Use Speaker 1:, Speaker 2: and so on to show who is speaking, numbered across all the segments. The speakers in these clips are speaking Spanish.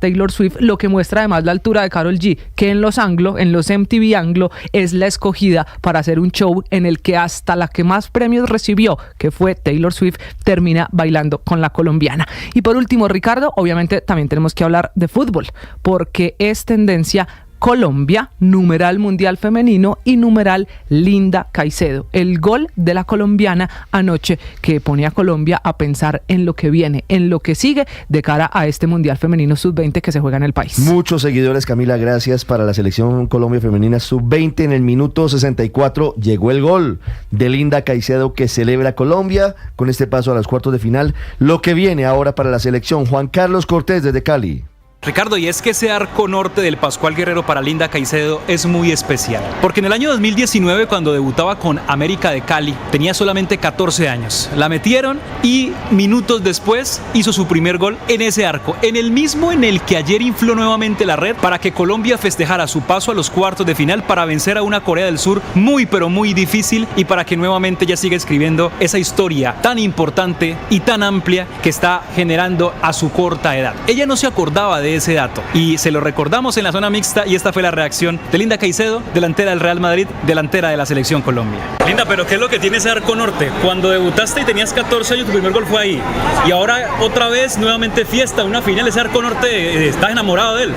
Speaker 1: Taylor Swift, lo que muestra además la altura de Karol G, que en los MTV Anglo, es la escogida para hacer un show en el que hasta la que más premios recibió, que fue Taylor Swift, termina bailando con la colombiana. Y por último, Ricardo, obviamente también tenemos que hablar de fútbol, porque es tendencia Colombia, numeral Mundial Femenino y numeral Linda Caicedo. El gol de la colombiana anoche que pone a Colombia a pensar en lo que viene, en lo que sigue de cara a este Mundial Femenino Sub-20 que se juega en el país.
Speaker 2: Muchos seguidores, Camila, gracias. Para la selección Colombia Femenina Sub-20 en el minuto 64 llegó el gol de Linda Caicedo que celebra Colombia con este paso a los cuartos de final. Lo que viene ahora para la selección, Juan Carlos Cortés desde Cali.
Speaker 3: Ricardo, y es que ese arco norte del Pascual Guerrero para Linda Caicedo es muy especial, porque en el año 2019, cuando debutaba con América de Cali, tenía solamente 14 años. La metieron y minutos después hizo su primer gol en ese arco, en el mismo en el que ayer infló nuevamente la red para que Colombia festejara su paso a los cuartos de final para vencer a una Corea del Sur muy pero muy difícil y para que nuevamente ya siga escribiendo esa historia tan importante y tan amplia que está generando a su corta edad. Ella no se acordaba de ese dato y se lo recordamos en la zona mixta y esta fue la reacción de Linda Caicedo, delantera del Real Madrid, delantera de la selección Colombia. Linda, pero ¿qué es lo que tiene ese arco norte? Cuando debutaste y tenías 14 años, tu primer gol fue ahí y ahora otra vez nuevamente fiesta, una final, ese arco norte, ¿estás enamorado de él?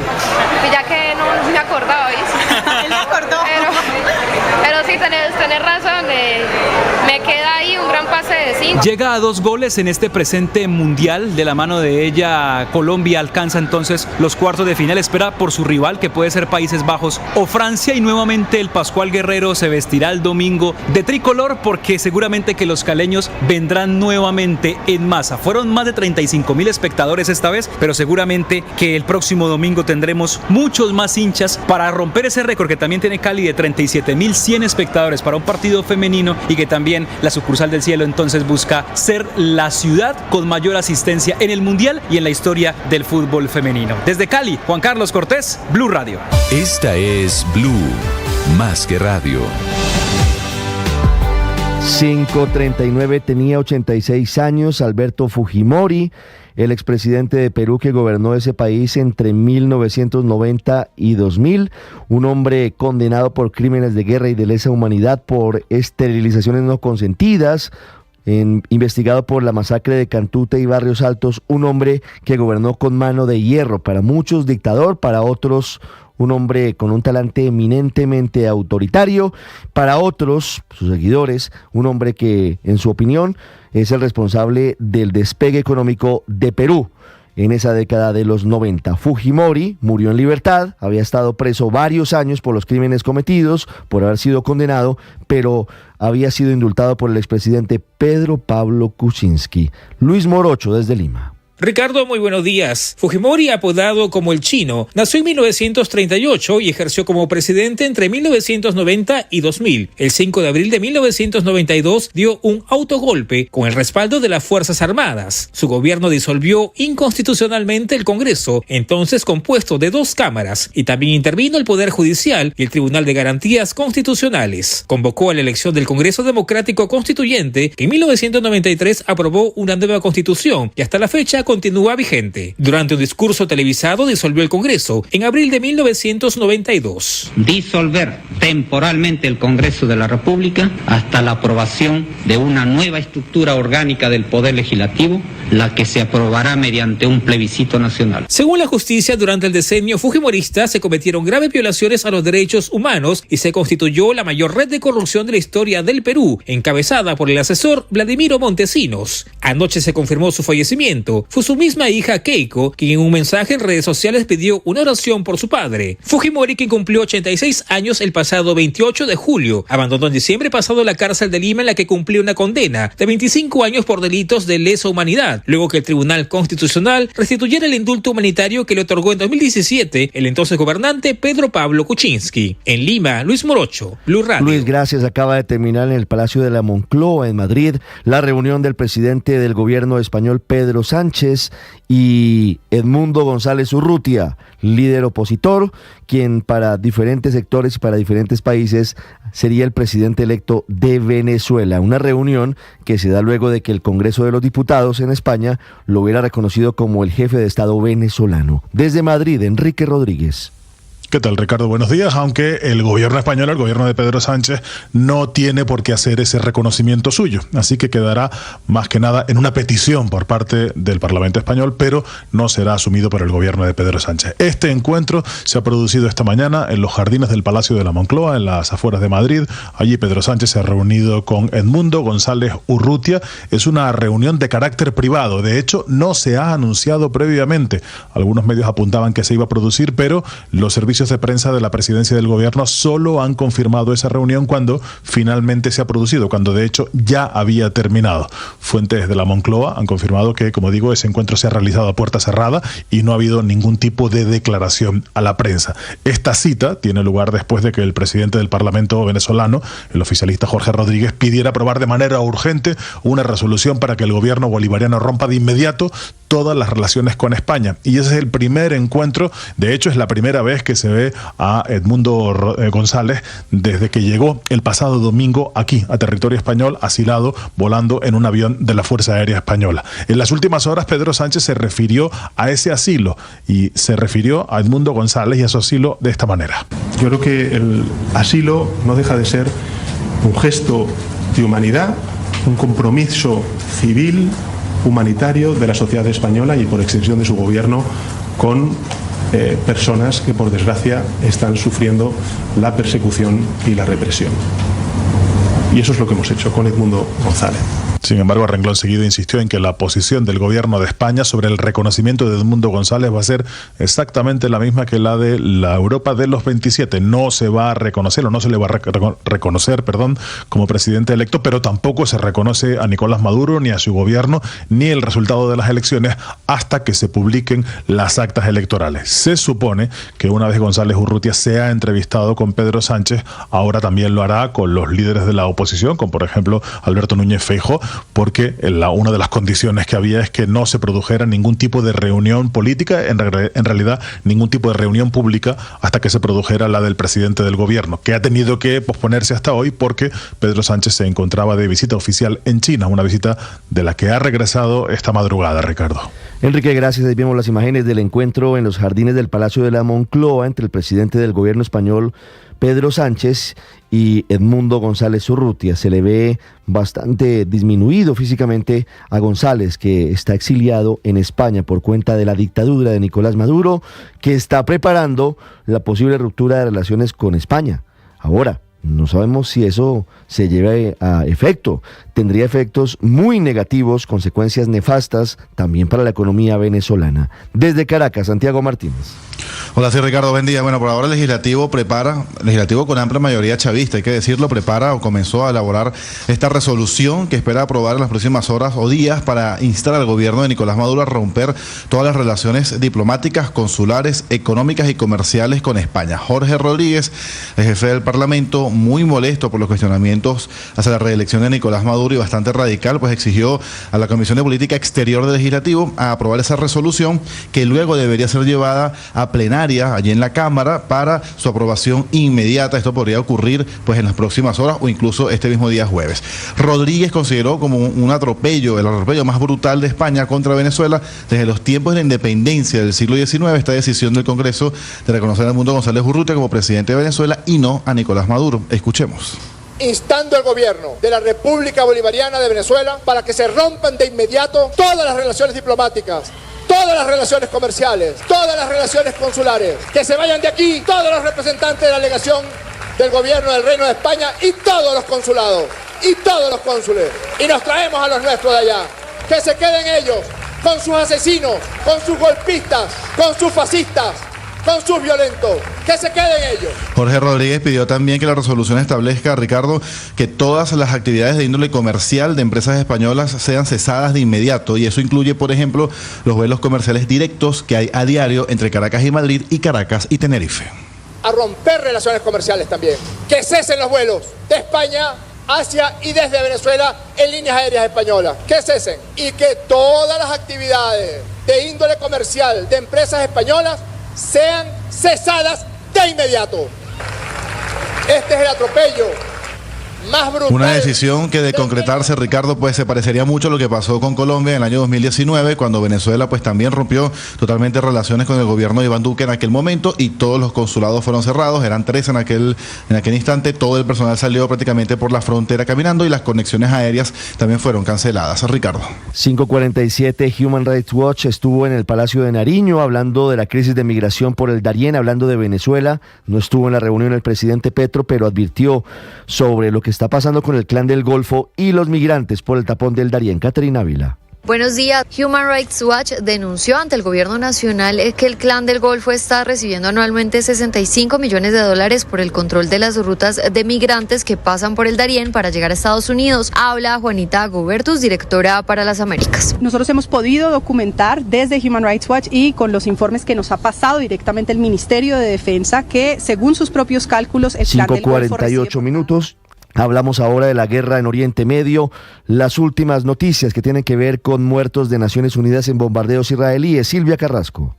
Speaker 4: Ya que no me acordaba, ¿viste?
Speaker 5: Él me acordó.
Speaker 4: Pero sí, tenés razón, me queda ahí un gran pase de 5.
Speaker 3: Llega a 2 goles en este presente mundial, de la mano de ella Colombia alcanza entonces los cuartos de final, espera por su rival que puede ser Países Bajos o Francia y nuevamente el Pascual Guerrero se vestirá el domingo de tricolor porque seguramente que los caleños vendrán nuevamente en masa. Fueron más de 35,000 espectadores esta vez, pero seguramente que el próximo domingo tendremos muchos más hinchas para romper ese récord que también tiene Cali de 37,100 espectadores para un partido femenino y que también la sucursal del cielo entonces busca ser la ciudad con mayor asistencia en el mundial y en la historia del fútbol femenino. Desde Cali, Juan Carlos Cortés, Blue Radio.
Speaker 6: Esta es Blue, más que radio.
Speaker 2: 5:39, tenía 86 años, Alberto Fujimori, el expresidente de Perú que gobernó ese país entre 1990 y 2000, un hombre condenado por crímenes de guerra y de lesa humanidad por esterilizaciones no consentidas, investigado por la masacre de Cantuta y Barrios Altos, un hombre que gobernó con mano de hierro, para muchos dictador, para otros un hombre con un talante eminentemente autoritario, para otros, sus seguidores, un hombre que, en su opinión, es el responsable del despegue económico de Perú en esa década de los 90. Fujimori murió en libertad, había estado preso varios años por los crímenes cometidos, por haber sido condenado, pero había sido indultado por el expresidente Pedro Pablo Kuczynski. Luis Morocho, desde Lima.
Speaker 7: Ricardo, muy buenos días. Fujimori, apodado como el Chino, nació en 1938 y ejerció como presidente entre 1990 y 2000. El 5 de abril de 1992 dio un autogolpe con el respaldo de las Fuerzas Armadas. Su gobierno disolvió inconstitucionalmente el Congreso, entonces compuesto de 2 cámaras, y también intervino el Poder Judicial y el Tribunal de Garantías Constitucionales. Convocó a la elección del Congreso Democrático Constituyente, que en 1993 aprobó una nueva constitución y hasta la fecha continúa vigente. Durante un discurso televisado disolvió el Congreso en abril de 1992.
Speaker 8: Disolver temporalmente el Congreso de la República hasta la aprobación de una nueva estructura orgánica del Poder Legislativo, la que se aprobará mediante un plebiscito nacional.
Speaker 7: Según la justicia, durante el decenio fujimorista se cometieron graves violaciones a los derechos humanos y se constituyó la mayor red de corrupción de la historia del Perú, encabezada por el asesor Vladimiro Montesinos. Anoche se confirmó su fallecimiento. Fue su misma hija Keiko quien en un mensaje en redes sociales pidió una oración por su padre. Fujimori, quien cumplió 86 años el pasado 28 de julio, abandonó en diciembre pasado la cárcel de Lima en la que cumplió una condena de 25 años por delitos de lesa humanidad, luego que el Tribunal Constitucional restituyera el indulto humanitario que le otorgó en 2017 el entonces gobernante Pedro Pablo Kuczynski. En Lima, Luis Morocho, Blue Radio.
Speaker 2: Luis, gracias. Acaba de terminar en el Palacio de la Moncloa, en Madrid, la reunión del presidente del gobierno español, Pedro Sánchez, Sánchez y Edmundo González Urrutia, líder opositor, quien para diferentes sectores y para diferentes países sería el presidente electo de Venezuela. Una reunión que se da luego de que el Congreso de los Diputados en España lo hubiera reconocido como el jefe de Estado venezolano. Desde Madrid, Enrique Rodríguez.
Speaker 5: ¿Qué tal, Ricardo? Buenos días. Aunque el gobierno español, el gobierno de Pedro Sánchez, no tiene por qué hacer ese reconocimiento suyo. Así que quedará más que nada en una petición por parte del Parlamento español, pero no será asumido por el gobierno de Pedro Sánchez. Este encuentro se ha producido esta mañana en los jardines del Palacio de la Moncloa, en las afueras de Madrid. Allí Pedro Sánchez se ha reunido con Edmundo González Urrutia. Es una reunión de carácter privado. De hecho, no se ha anunciado previamente. Algunos medios apuntaban que se iba a producir, pero los servicios de prensa de la presidencia del gobierno solo han confirmado esa reunión cuando finalmente se ha producido, cuando de hecho ya había terminado. Fuentes de la Moncloa han confirmado que, como digo, ese encuentro se ha realizado a puerta cerrada y no ha habido ningún tipo de declaración a la prensa. Esta cita tiene lugar después de que el presidente del Parlamento venezolano, el oficialista Jorge Rodríguez, pidiera aprobar de manera urgente una resolución para que el gobierno bolivariano rompa de inmediato todas las relaciones con España. Y ese es el primer encuentro, de hecho es la primera vez que se ve a Edmundo González desde que llegó el pasado domingo aquí a territorio español, asilado, volando en un avión de la Fuerza Aérea Española. En las últimas horas Pedro Sánchez se refirió a ese asilo y se refirió a Edmundo González y a su asilo de esta manera.
Speaker 9: Yo creo que el asilo no deja de ser un gesto de humanidad, un compromiso civil, humanitario de la sociedad española y por extensión de su gobierno con personas que por desgracia están sufriendo la persecución y la represión. Y eso es lo que hemos hecho con Edmundo González.
Speaker 5: Sin embargo, a renglón seguido insistió en que la posición del gobierno de España sobre el reconocimiento de Edmundo González va a ser exactamente la misma que la de la Europa de los 27. No se va a reconocer o no se le va a reconocer, como presidente electo, pero tampoco se reconoce a Nicolás Maduro ni a su gobierno ni el resultado de las elecciones hasta que se publiquen las actas electorales. Se supone que una vez González Urrutia se ha entrevistado con Pedro Sánchez, ahora también lo hará con los líderes de la oposición, como por ejemplo Alberto Núñez Feijóo, porque una de las condiciones que había es que no se produjera ningún tipo de reunión política, en realidad ningún tipo de reunión pública hasta que se produjera la del presidente del gobierno, que ha tenido que posponerse hasta hoy porque Pedro Sánchez se encontraba de visita oficial en China, una visita de la que ha regresado esta madrugada, Ricardo.
Speaker 2: Enrique, gracias. Ahí vemos las imágenes del encuentro en los jardines del Palacio de la Moncloa entre el presidente del gobierno español, Pedro Sánchez, y Edmundo González Urrutia. Se le ve bastante disminuido físicamente a González, que está exiliado en España por cuenta de la dictadura de Nicolás Maduro, que está preparando la posible ruptura de relaciones con España. Ahora, no sabemos si eso se lleve a efecto. Tendría efectos muy negativos, consecuencias nefastas también para la economía venezolana. Desde Caracas, Santiago Martínez.
Speaker 10: Hola, sí, Ricardo, buen día. Bueno, por ahora el legislativo con amplia mayoría chavista, hay que decirlo, prepara o comenzó a elaborar esta resolución que espera aprobar en las próximas horas o días para instar al gobierno de Nicolás Maduro a romper todas las relaciones diplomáticas, consulares, económicas y comerciales con España. Jorge Rodríguez, el jefe del Parlamento, muy molesto por los cuestionamientos hacia la reelección de Nicolás Maduro y bastante radical, pues exigió a la Comisión de Política Exterior del Legislativo a aprobar esa resolución que luego debería ser llevada a plenaria allí en la Cámara para su aprobación inmediata. Esto podría ocurrir pues en las próximas horas o incluso este mismo día jueves. Rodríguez consideró como un atropello, el atropello más brutal de España contra Venezuela desde los tiempos de la independencia del siglo XIX, esta decisión del Congreso de reconocer a Edmundo González Urrutia como presidente de Venezuela y no a Nicolás Maduro. Escuchemos.
Speaker 11: Instando al gobierno de la República Bolivariana de Venezuela para que se rompan de inmediato todas las relaciones diplomáticas, todas las relaciones comerciales, todas las relaciones consulares, que se vayan de aquí todos los representantes de la delegación del gobierno del Reino de España y todos los consulados y todos los cónsules, y nos traemos a los nuestros de allá, que se queden ellos con sus asesinos, con sus golpistas, con sus fascistas, con sus violentos, que se queden ellos.
Speaker 10: Jorge Rodríguez pidió también que la resolución establezca, Ricardo, que todas las actividades de índole comercial de empresas españolas sean cesadas de inmediato, y eso incluye, por ejemplo, los vuelos comerciales directos que hay a diario entre Caracas y Madrid y Caracas y Tenerife.
Speaker 11: A romper relaciones comerciales también, que cesen los vuelos de España hacia y desde Venezuela en líneas aéreas españolas. Que cesen y que todas las actividades de índole comercial de empresas españolas sean cesadas de inmediato. Este es el atropello más brutal.
Speaker 10: Una decisión que de concretarse, Ricardo, pues se parecería mucho a lo que pasó con Colombia en el año 2019, cuando Venezuela pues también rompió totalmente relaciones con el gobierno de Iván Duque en aquel momento y todos los consulados fueron cerrados, eran 3 en aquel instante, todo el personal salió prácticamente por la frontera caminando y las conexiones aéreas también fueron canceladas. Ricardo.
Speaker 2: 5:47, Human Rights Watch estuvo en el Palacio de Nariño hablando de la crisis de migración por el Darién, hablando de Venezuela. No estuvo en la reunión el presidente Petro, pero advirtió sobre lo que está pasando con el Clan del Golfo y los migrantes por el tapón del Darién. Caterina Ávila.
Speaker 12: Buenos días. Human Rights Watch denunció ante el gobierno nacional que el Clan del Golfo está recibiendo anualmente $65 millones por el control de las rutas de migrantes que pasan por el Darién para llegar a Estados Unidos. Habla Juanita Gobertus, directora para las Américas.
Speaker 13: Nosotros hemos podido documentar desde Human Rights Watch y con los informes que nos ha pasado directamente el Ministerio de Defensa que, según sus propios cálculos, el Clan del Golfo
Speaker 2: 5:48 minutos. Hablamos ahora de la guerra en Oriente Medio, las últimas noticias que tienen que ver con muertos de Naciones Unidas en bombardeos israelíes. Silvia Carrasco.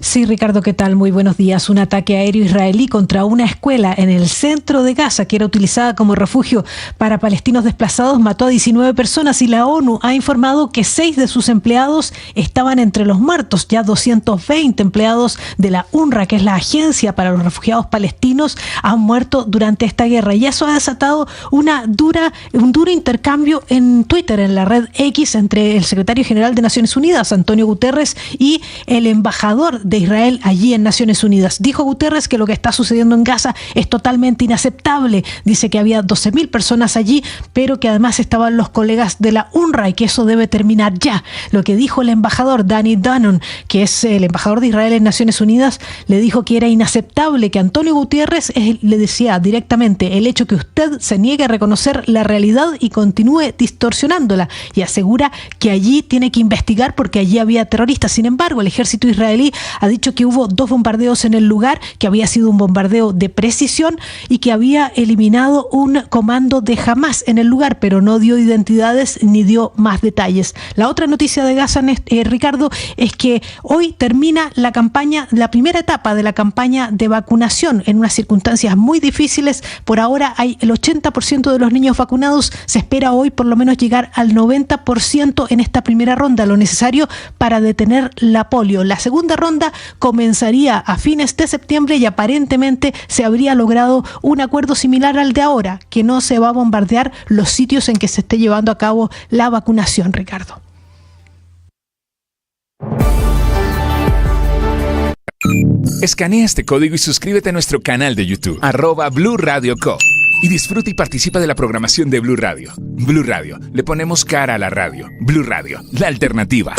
Speaker 14: Sí, Ricardo, ¿qué tal? Muy buenos días. Un ataque aéreo israelí contra una escuela en el centro de Gaza, que era utilizada como refugio para palestinos desplazados, mató a 19 personas y la ONU ha informado que 6 de sus empleados estaban entre los muertos. Ya 220 empleados de la UNRWA, que es la agencia para los refugiados palestinos, han muerto durante esta guerra. Y eso ha desatado un duro intercambio en Twitter, en la red X, entre el secretario general de Naciones Unidas, Antonio Guterres, y el embajador de Israel allí en Naciones Unidas. Dijo Guterres que lo que está sucediendo en Gaza es totalmente inaceptable. Dice que había 12.000 personas allí, pero que además estaban los colegas de la UNRWA y que eso debe terminar ya. Lo que dijo el embajador Danny Danon, que es el embajador de Israel en Naciones Unidas, le dijo que era inaceptable que Antonio Guterres le decía directamente el hecho que usted se niegue a reconocer la realidad y continúe distorsionándola, y asegura que allí tiene que investigar porque allí había terroristas. Sin embargo, el ejército israelí ha dicho que hubo 2 bombardeos en el lugar, que había sido un bombardeo de precisión y que había eliminado un comando de Hamas en el lugar, pero no dio identidades ni dio más detalles. La otra noticia de Gaza, Ricardo, es que hoy termina la primera etapa de la campaña de vacunación en unas circunstancias muy difíciles. Por ahora hay el 80% de los niños vacunados. Se espera hoy por lo menos llegar al 90% en esta primera ronda, lo necesario para detener la polio. La segunda ronda comenzaría a fines de septiembre y aparentemente se habría logrado un acuerdo similar al de ahora, que no se va a bombardear los sitios en que se esté llevando a cabo la vacunación, Ricardo.
Speaker 6: Escanea este código y suscríbete a nuestro canal de YouTube, @Blue Radio Co. Y disfruta y participa de la programación de Blue Radio. Blue Radio, le ponemos cara a la radio. Blue Radio, la alternativa.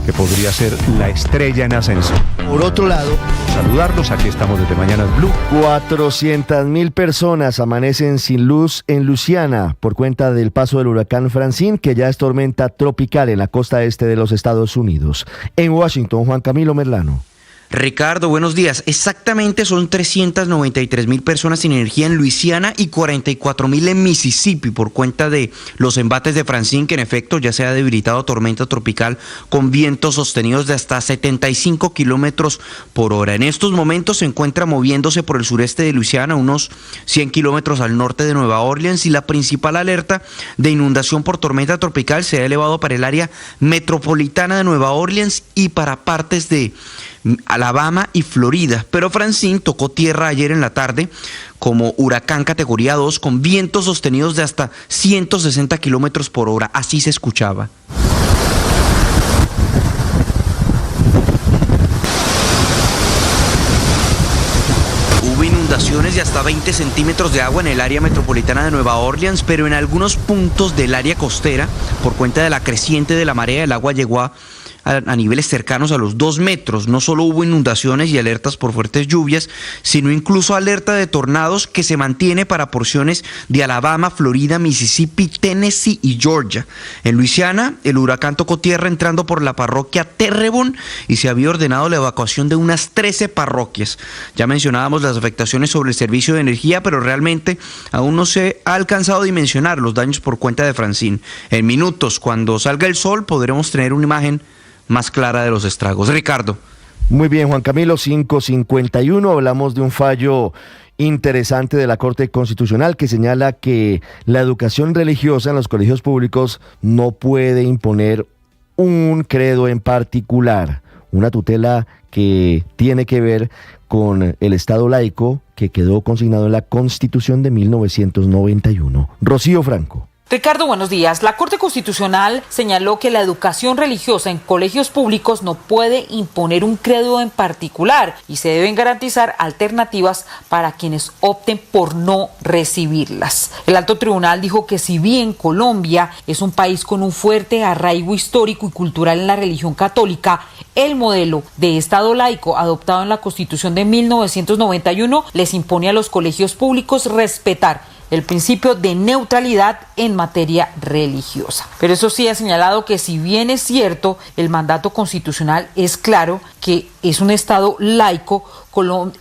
Speaker 15: Que podría ser la estrella en ascenso.
Speaker 2: Por otro lado,
Speaker 15: saludarlos, aquí estamos desde Mañanas Blue.
Speaker 2: 400.000 personas amanecen sin luz en Luisiana por cuenta del paso del huracán Francine, que ya es tormenta tropical en la costa este de los Estados Unidos. En Washington, Juan Camilo Merlano.
Speaker 16: Ricardo, buenos días. Exactamente son 393.000 personas sin energía en Luisiana y 44.000 en Mississippi por cuenta de los embates de Francine, que en efecto ya se ha debilitado tormenta tropical con vientos sostenidos de hasta 75 kilómetros por hora. En estos momentos se encuentra moviéndose por el sureste de Luisiana, unos 100 kilómetros al norte de Nueva Orleans, y la principal alerta de inundación por tormenta tropical se ha elevado para el área metropolitana de Nueva Orleans y para partes de Alabama y Florida, pero Francine tocó tierra ayer en la tarde como huracán categoría 2 con vientos sostenidos de hasta 160 kilómetros por hora, así se escuchaba. Hubo inundaciones de hasta 20 centímetros de agua en el área metropolitana de Nueva Orleans, pero en algunos puntos del área costera, por cuenta de la creciente de la marea, el agua llegó a a niveles cercanos a los 2 metros. No solo hubo inundaciones y alertas por fuertes lluvias, sino incluso alerta de tornados que se mantiene para porciones de Alabama, Florida, Mississippi, Tennessee y Georgia. En Luisiana, el huracán tocó tierra entrando por la parroquia Terrebonne y se había ordenado la evacuación de unas 13 parroquias. Ya mencionábamos las afectaciones sobre el servicio de energía, pero realmente aún no se ha alcanzado a dimensionar los daños por cuenta de Francine. En minutos, cuando salga el sol, podremos tener una imagen más clara de los estragos. Ricardo.
Speaker 2: Muy bien, Juan Camilo, 5:51, hablamos de un fallo interesante de la Corte Constitucional que señala que la educación religiosa en los colegios públicos no puede imponer un credo en particular, una tutela que tiene que ver con el Estado laico que quedó consignado en la Constitución de 1991. Rocío Franco.
Speaker 17: Ricardo, buenos días. La Corte Constitucional señaló que la educación religiosa en colegios públicos no puede imponer un credo en particular y se deben garantizar alternativas para quienes opten por no recibirlas. El alto tribunal dijo que si bien Colombia es un país con un fuerte arraigo histórico y cultural en la religión católica, el modelo de Estado laico adoptado en la Constitución de 1991 les impone a los colegios públicos respetar el principio de neutralidad en materia religiosa. Pero eso sí ha señalado que si bien es cierto, el mandato constitucional es claro que es un Estado laico,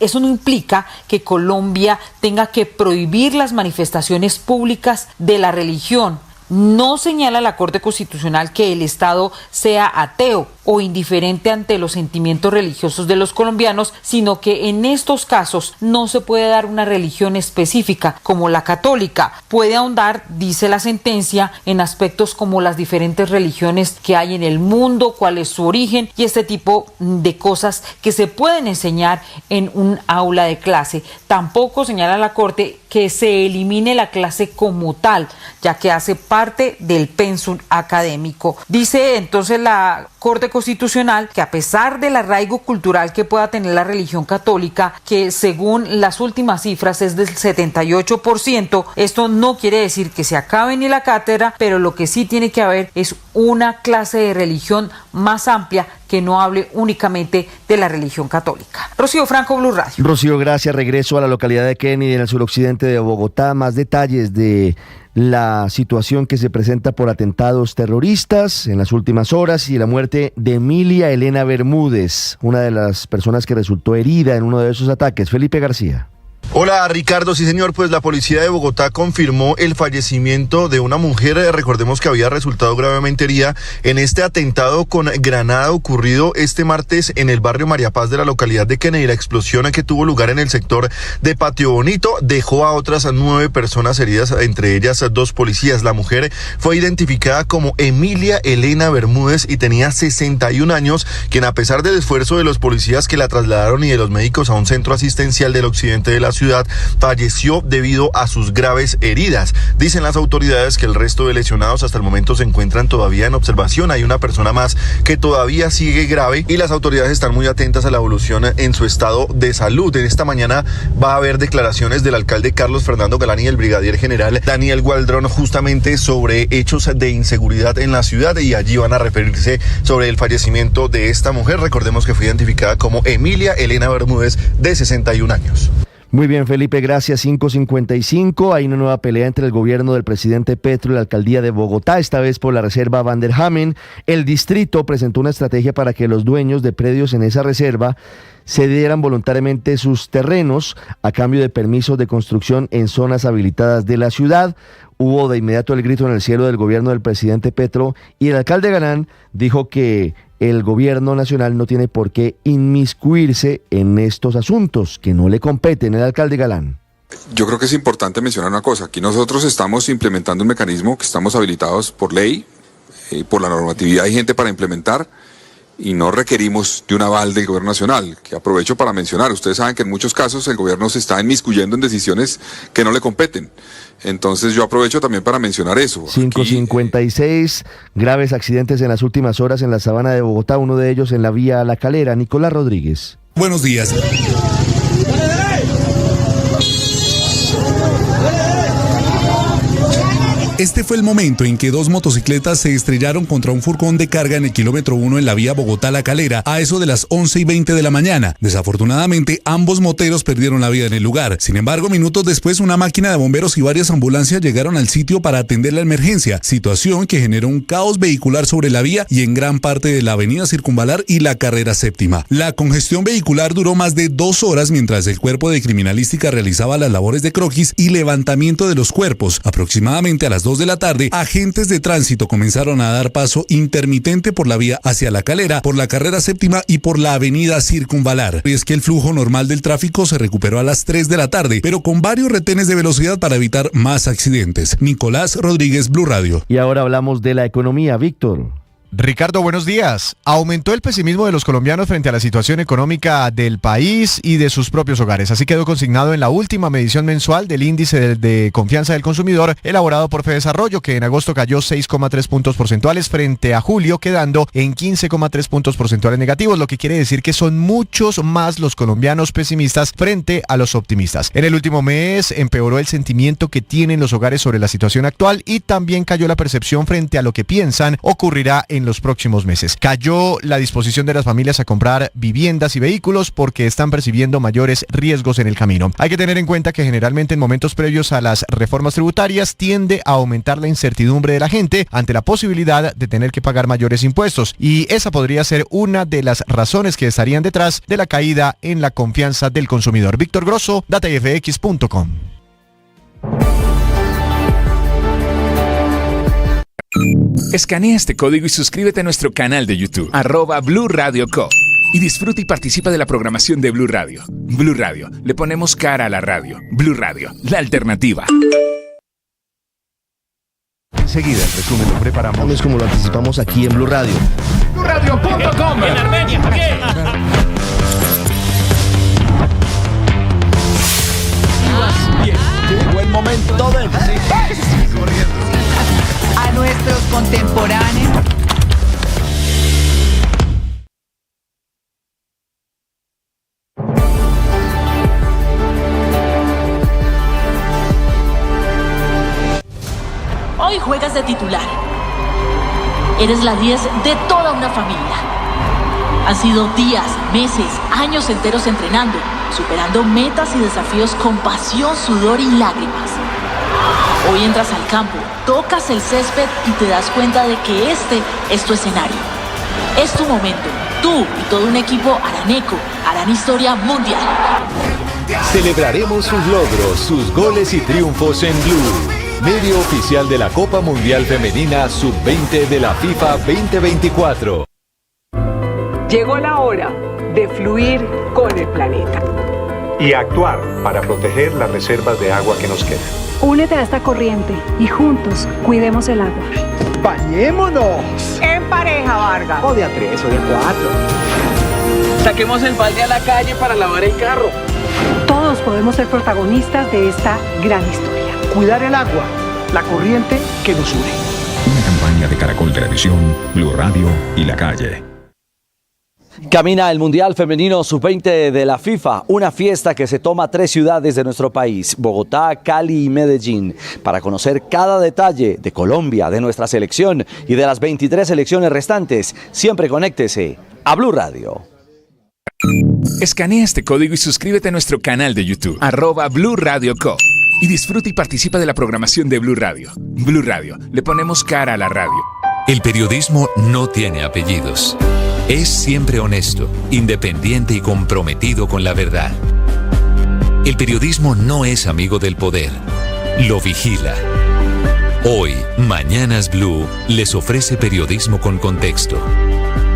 Speaker 17: eso no implica que Colombia tenga que prohibir las manifestaciones públicas de la religión. No señala la Corte Constitucional que el Estado sea ateo o indiferente ante los sentimientos religiosos de los colombianos, sino que en estos casos no se puede dar una religión específica como la católica. Puede ahondar, dice la sentencia, en aspectos como las diferentes religiones que hay en el mundo, cuál es su origen y este tipo de cosas que se pueden enseñar en un aula de clase. Tampoco señala la Corte que se elimine la clase como tal, ya que hace parte del pensum académico. Dice entonces la Corte Constitucional que a pesar del arraigo cultural que pueda tener la religión católica, que según las últimas cifras es del 78%, esto no quiere decir que se acabe ni la cátedra, pero lo que sí tiene que haber es una clase de religión más amplia que no hable únicamente de la religión católica. Rocío Franco, Blue Radio.
Speaker 2: Rocío, gracias. Regreso a la localidad de Kennedy, en el suroccidente de Bogotá. Más detalles de la situación que se presenta por atentados terroristas en las últimas horas y la muerte de Emilia Elena Bermúdez, una de las personas que resultó herida en uno de esos ataques. Felipe García.
Speaker 18: Hola Ricardo, sí señor, pues la policía de Bogotá confirmó el fallecimiento de una mujer, recordemos que había resultado gravemente herida en este atentado con granada ocurrido este martes en el barrio María Paz de la localidad de Kennedy. La explosión que tuvo lugar en el sector de Patio Bonito dejó a otras 9 personas heridas, entre ellas 2 policías. La mujer fue identificada como Emilia Elena Bermúdez y tenía 61 años, quien a pesar del esfuerzo de los policías que la trasladaron y de los médicos a un centro asistencial del occidente de la ciudad, falleció debido a sus graves heridas. Dicen las autoridades que el resto de lesionados hasta el momento se encuentran todavía en observación. Hay una persona más que todavía sigue grave y las autoridades están muy atentas a la evolución en su estado de salud. En esta mañana va a haber declaraciones del alcalde Carlos Fernando Galán y el brigadier general Daniel Gualdrón justamente sobre hechos de inseguridad en la ciudad y allí van a referirse sobre el fallecimiento de esta mujer. Recordemos que fue identificada como Emilia Elena Bermúdez, de 61 años.
Speaker 2: Muy bien, Felipe, gracias. 5:55. Hay una nueva pelea entre el gobierno del presidente Petro y la alcaldía de Bogotá, esta vez por la reserva Van der Hamen. El distrito presentó una estrategia para que los dueños de predios en esa reserva cedieran voluntariamente sus terrenos a cambio de permisos de construcción en zonas habilitadas de la ciudad. Hubo de inmediato el grito en el cielo del gobierno del presidente Petro y el alcalde Galán dijo que el gobierno nacional no tiene por qué inmiscuirse en estos asuntos que no le competen. El alcalde Galán.
Speaker 19: Yo creo que es importante mencionar una cosa. Aquí nosotros estamos implementando un mecanismo que estamos habilitados por ley, por la normatividad hay gente para implementar y no requerimos de un aval del gobierno nacional, que aprovecho para mencionar. Ustedes saben que en muchos casos el gobierno se está inmiscuyendo en decisiones que no le competen. Entonces yo aprovecho también para mencionar eso.
Speaker 2: 5:56, graves accidentes en las últimas horas en la sabana de Bogotá, uno de ellos en la vía La Calera. Nicolás Rodríguez.
Speaker 20: Buenos días. Este fue el momento en que dos motocicletas se estrellaron contra un furgón de carga en el kilómetro 1 en la vía Bogotá-La Calera a eso de las 11:20 de la mañana. Desafortunadamente, ambos moteros perdieron la vida en el lugar. Sin embargo, minutos después, una máquina de bomberos y varias ambulancias llegaron al sitio para atender la emergencia, situación que generó un caos vehicular sobre la vía y en gran parte de la avenida Circunvalar y la carrera séptima. La congestión vehicular duró más de 2 horas mientras el cuerpo de criminalística realizaba las labores de croquis y levantamiento de los cuerpos. Aproximadamente a las 2 de la tarde, agentes de tránsito comenzaron a dar paso intermitente por la vía hacia La Calera, por la carrera séptima y por la avenida Circunvalar. Y es que el flujo normal del tráfico se recuperó a las 3 de la tarde, pero con varios retenes de velocidad para evitar más accidentes. Nicolás Rodríguez, Blue Radio.
Speaker 2: Y ahora hablamos de la economía, Víctor.
Speaker 21: Ricardo, buenos días. Aumentó el pesimismo de los colombianos frente a la situación económica del país y de sus propios hogares. Así quedó consignado en la última medición mensual del índice de confianza del consumidor elaborado por Fedesarrollo, que en agosto cayó 6,3 puntos porcentuales frente a julio, quedando en 15,3 puntos porcentuales negativos, lo que quiere decir que son muchos más los colombianos pesimistas frente a los optimistas. En el último mes empeoró el sentimiento que tienen los hogares sobre la situación actual y también cayó la percepción frente a lo que piensan ocurrirá en los próximos meses. Cayó la disposición de las familias a comprar viviendas y vehículos porque están percibiendo mayores riesgos en el camino. Hay que tener en cuenta que generalmente en momentos previos a las reformas tributarias tiende a aumentar la incertidumbre de la gente ante la posibilidad de tener que pagar mayores impuestos, y esa podría ser una de las razones que estarían detrás de la caída en la confianza del consumidor. Víctor Grosso, datafx.com.
Speaker 6: Escanea este código y suscríbete a nuestro canal de YouTube, @Blue Radio Co. Y disfruta y participa de la programación de Blue Radio. Blue Radio, le ponemos cara a la radio. Blue Radio, la alternativa.
Speaker 2: Enseguida el resumen lo preparamos como lo anticipamos aquí en Blue Radio.
Speaker 22: BlueRadio.com. En Armenia, Javier.
Speaker 23: Llegó el momento de a nuestros contemporáneos.
Speaker 24: Hoy juegas de titular. Eres la 10 de toda una familia. Han sido días, meses, años enteros entrenando, superando metas y desafíos con pasión, sudor y lágrimas. Hoy entras al campo, tocas el césped y te das cuenta de que este es tu escenario. Es tu momento. Tú y todo un equipo araneco harán historia mundial.
Speaker 25: Celebraremos sus logros, sus goles y triunfos en Blue, medio oficial de la Copa Mundial Femenina Sub-20 de la FIFA 2024.
Speaker 26: Llegó la hora de fluir con el planeta.
Speaker 15: Y actuar para proteger las reservas de agua que nos quedan.
Speaker 27: Únete a esta corriente y juntos cuidemos el agua.
Speaker 26: ¡Bañémonos! En pareja, Vargas.
Speaker 23: O de a 3 o de a 4.
Speaker 26: Saquemos el balde a la calle para lavar el carro.
Speaker 27: Todos podemos ser protagonistas de esta gran historia.
Speaker 26: Cuidar el agua, la corriente que nos une.
Speaker 28: Una campaña de Caracol Televisión, Blue Radio y La Calle.
Speaker 23: Camina el Mundial Femenino Sub-20 de la FIFA, una fiesta que se toma 3 ciudades de nuestro país, Bogotá, Cali y Medellín, para conocer cada detalle de Colombia, de nuestra selección y de las 23 selecciones restantes. Siempre conéctese a Blue Radio.
Speaker 6: Escanea este código y suscríbete a nuestro canal de YouTube, @Blue Radio Co. Y disfruta y participa de la programación de Blue Radio. Blue Radio, le ponemos cara a la radio.
Speaker 29: El periodismo no tiene apellidos. Es siempre honesto, independiente y comprometido con la verdad. El periodismo no es amigo del poder, lo vigila. Hoy, Mañanas Blue les ofrece periodismo con contexto.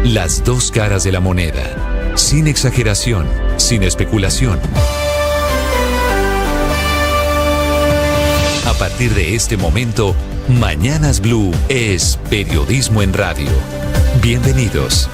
Speaker 29: Las dos caras de la moneda, sin exageración, sin especulación. A partir de este momento, Mañanas Blue es periodismo en radio. Bienvenidos.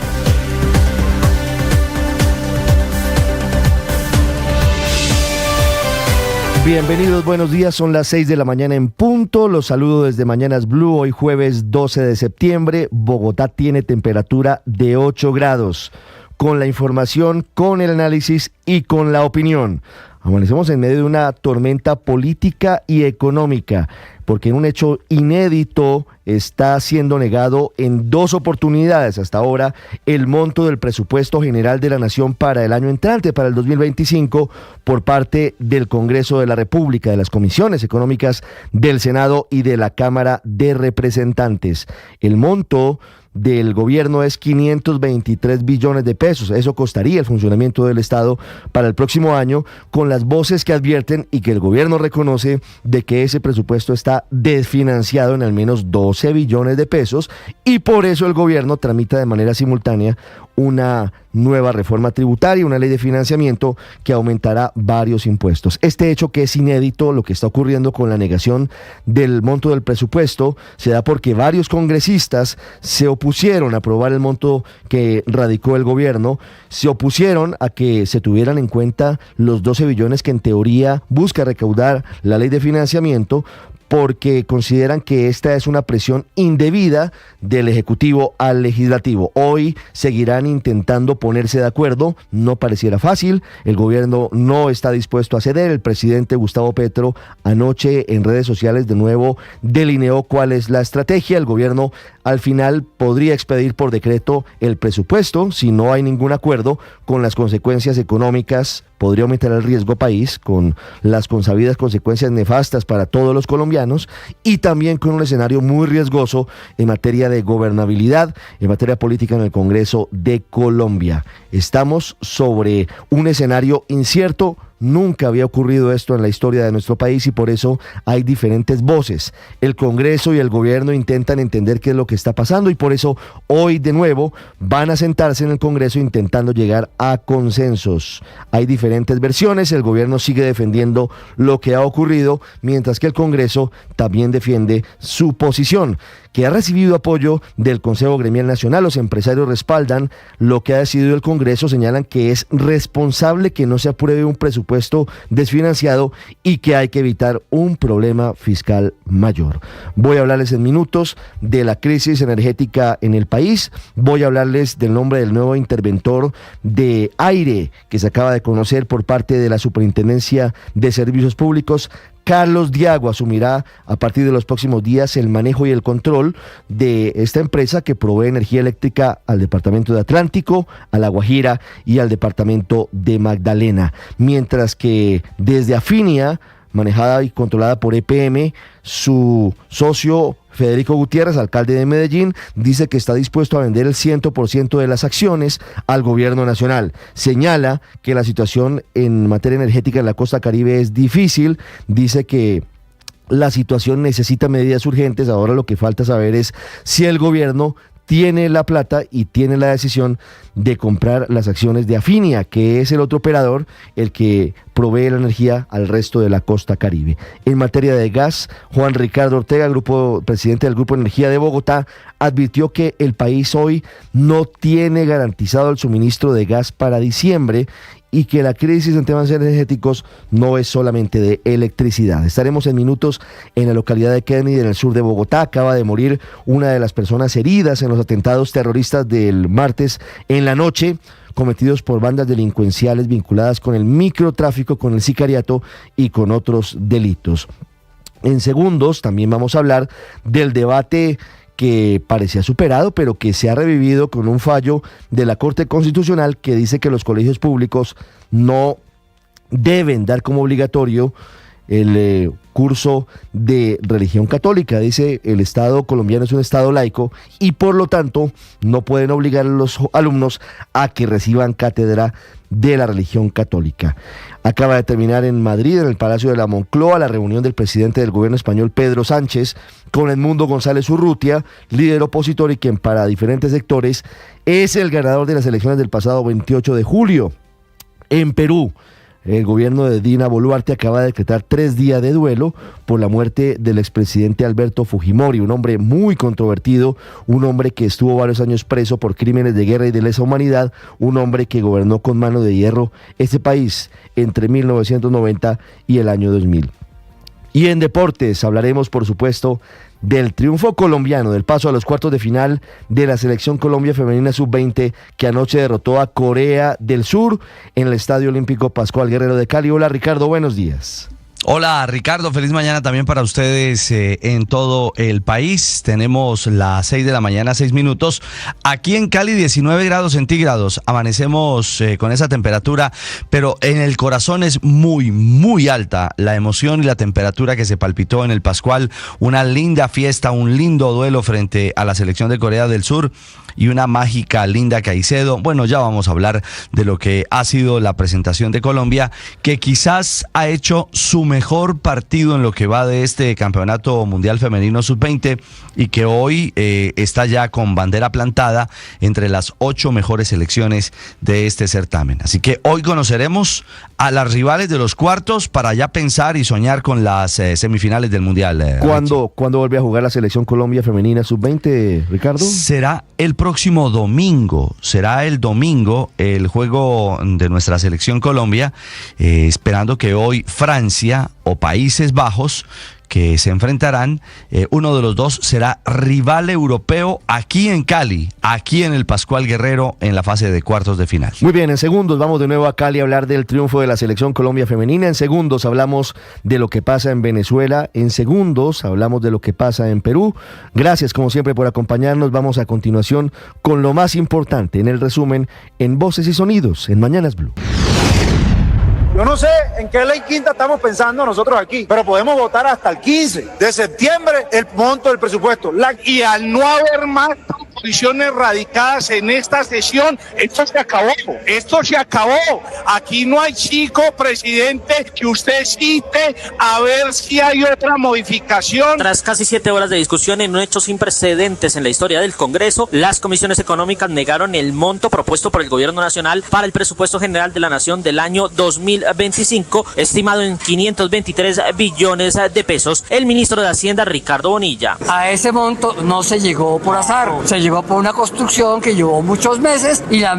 Speaker 2: Bienvenidos, buenos días, son las 6 de la mañana en punto, los saludo desde Mañanas Blue, hoy jueves 12 de septiembre, Bogotá tiene temperatura de 8 grados, con la información, con el análisis y con la opinión. Amanecemos en medio de una tormenta política y económica. porque en un hecho inédito está siendo negado en 2 oportunidades hasta ahora el monto del presupuesto general de la Nación para el año entrante, para el 2025, por parte del Congreso de la República, de las comisiones económicas del Senado y de la Cámara de Representantes. El monto del gobierno es 523 billones de pesos. Eso costaría el funcionamiento del Estado para el próximo año, con las voces que advierten y que el gobierno reconoce de que ese presupuesto está desfinanciado en al menos 12 billones de pesos, y por eso el gobierno tramita de manera simultánea una nueva reforma tributaria, una ley de financiamiento que aumentará varios impuestos. Este hecho, que es inédito, lo que está ocurriendo con la negación del monto del presupuesto, se da porque varios congresistas se opusieron a aprobar el monto que radicó el gobierno, se opusieron a que se tuvieran en cuenta los 12 billones que en teoría busca recaudar la ley de financiamiento, porque consideran que esta es una presión indebida del Ejecutivo al Legislativo. Hoy seguirán intentando ponerse de acuerdo, no pareciera fácil, el gobierno no está dispuesto a ceder. El presidente Gustavo Petro anoche en redes sociales de nuevo delineó cuál es la estrategia. El gobierno al final podría expedir por decreto el presupuesto si no hay ningún acuerdo, con las consecuencias económicas. Podría aumentar el riesgo país, con las consabidas consecuencias nefastas para todos los colombianos, y también con un escenario muy riesgoso en materia de gobernabilidad, en materia política en el Congreso de Colombia. Estamos sobre un escenario incierto. Nunca había ocurrido esto en la historia de nuestro país, y por eso hay diferentes voces. El Congreso y el gobierno intentan entender qué es lo que está pasando, y por eso hoy de nuevo van a sentarse en el Congreso intentando llegar a consensos. Hay diferentes versiones. El gobierno sigue defendiendo lo que ha ocurrido, mientras que el Congreso también defiende su posición, que ha recibido apoyo del Consejo Gremial Nacional. Los empresarios respaldan lo que ha decidido el Congreso, señalan que es responsable que no se apruebe un presupuesto desfinanciado y que hay que evitar un problema fiscal mayor. Voy a hablarles en minutos de la crisis energética en el país. Voy a hablarles del nombre del nuevo interventor de aire que se acaba de conocer por parte de la Superintendencia de Servicios Públicos. Carlos Diago asumirá a partir de los próximos días el manejo y el control de esta empresa que provee energía eléctrica al departamento de Atlántico, a La Guajira y al departamento de Magdalena. Mientras que desde Afinia, manejada y controlada por EPM, su socio Federico Gutiérrez, alcalde de Medellín, dice que está dispuesto a vender el 100% de las acciones al gobierno nacional. Señala que la situación en materia energética en la costa caribe es difícil. Dice que la situación necesita medidas urgentes. Ahora lo que falta saber es si el gobierno tiene la plata y tiene la decisión de comprar las acciones de Afinia, que es el otro operador, el que provee la energía al resto de la costa caribe. En materia de gas, Juan Ricardo Ortega, presidente del Grupo Energía de Bogotá, advirtió que el país hoy no tiene garantizado el suministro de gas para diciembre, y que la crisis en temas energéticos no es solamente de electricidad. Estaremos en minutos en la localidad de Kennedy, en el sur de Bogotá. Acaba de morir una de las personas heridas en los atentados terroristas del martes en la noche, cometidos por bandas delincuenciales vinculadas con el microtráfico, con el sicariato y con otros delitos. En segundos también vamos a hablar del debate que parecía superado, pero que se ha revivido con un fallo de la Corte Constitucional que dice que los colegios públicos no deben dar como obligatorio el curso de religión católica. Dice, el Estado colombiano es un Estado laico y por lo tanto no pueden obligar a los alumnos a que reciban cátedra de la religión católica. Acaba de terminar en Madrid, en el Palacio de la Moncloa, la reunión del presidente del gobierno español, Pedro Sánchez, con Edmundo González Urrutia, líder opositor y quien para diferentes sectores es el ganador de las elecciones del pasado 28 de julio. En Perú, el gobierno de Dina Boluarte acaba de decretar 3 días de duelo por la muerte del expresidente Alberto Fujimori, un hombre muy controvertido, un hombre que estuvo varios años preso por crímenes de guerra y de lesa humanidad, un hombre que gobernó con mano de hierro este país entre 1990 y el año 2000. Y en deportes hablaremos, por supuesto, del triunfo colombiano, del paso a los cuartos de final de la Selección Colombia Femenina Sub-20, que anoche derrotó a Corea del Sur en el Estadio Olímpico Pascual Guerrero de Cali. Hola Ricardo, buenos días.
Speaker 23: Hola Ricardo, feliz mañana también para ustedes en todo el país. Tenemos las 6 de la mañana, 6 minutos. Aquí en Cali 19 grados centígrados. Amanecemos con esa temperatura, pero en el corazón es muy, muy alta la emoción y la temperatura que se palpitó en el Pascual. Una linda fiesta, un lindo duelo frente a la selección de Corea del Sur y una mágica Linda Caicedo. Bueno, ya vamos a hablar de lo que ha sido la presentación de Colombia, que quizás ha hecho su mejor partido en lo que va de este Campeonato Mundial Femenino Sub-20 y que hoy está ya con bandera plantada entre las 8 mejores selecciones de este certamen. Así que hoy conoceremos a las rivales de los cuartos para ya pensar y soñar con las semifinales del Mundial.
Speaker 2: ¿Cuándo vuelve a jugar la selección Colombia Femenina Sub-20, Ricardo?
Speaker 23: Será el próximo domingo, el juego de nuestra selección Colombia, esperando que hoy Francia o Países Bajos, que se enfrentarán, uno de los dos será rival europeo aquí en Cali, aquí en el Pascual Guerrero, en la fase de cuartos de final.
Speaker 2: Muy bien, en segundos vamos de nuevo a Cali a hablar del triunfo de la selección Colombia femenina. En segundos hablamos de lo que pasa en Venezuela. En segundos hablamos de lo que pasa en Perú. Gracias como siempre por acompañarnos. Vamos a continuación con lo más importante en el resumen en Voces y Sonidos en Mañanas Blue.
Speaker 1: Yo no sé en qué ley quinta estamos pensando nosotros aquí, pero podemos votar hasta el 15 de septiembre el monto del presupuesto. Y al no haber más proposiciones radicadas en esta sesión, esto se acabó. Esto se acabó. Aquí no hay chico, presidente, que usted cite a ver si hay otra modificación.
Speaker 3: Tras casi 7 horas de discusión en un hecho sin precedentes en la historia del Congreso, las comisiones económicas negaron el monto propuesto por el Gobierno Nacional para el presupuesto general de la Nación del año 2025, estimado en 523 billones de pesos. El ministro de Hacienda, Ricardo Bonilla.
Speaker 4: A ese monto no se llegó por azar, se llegó por una construcción que llevó muchos meses y el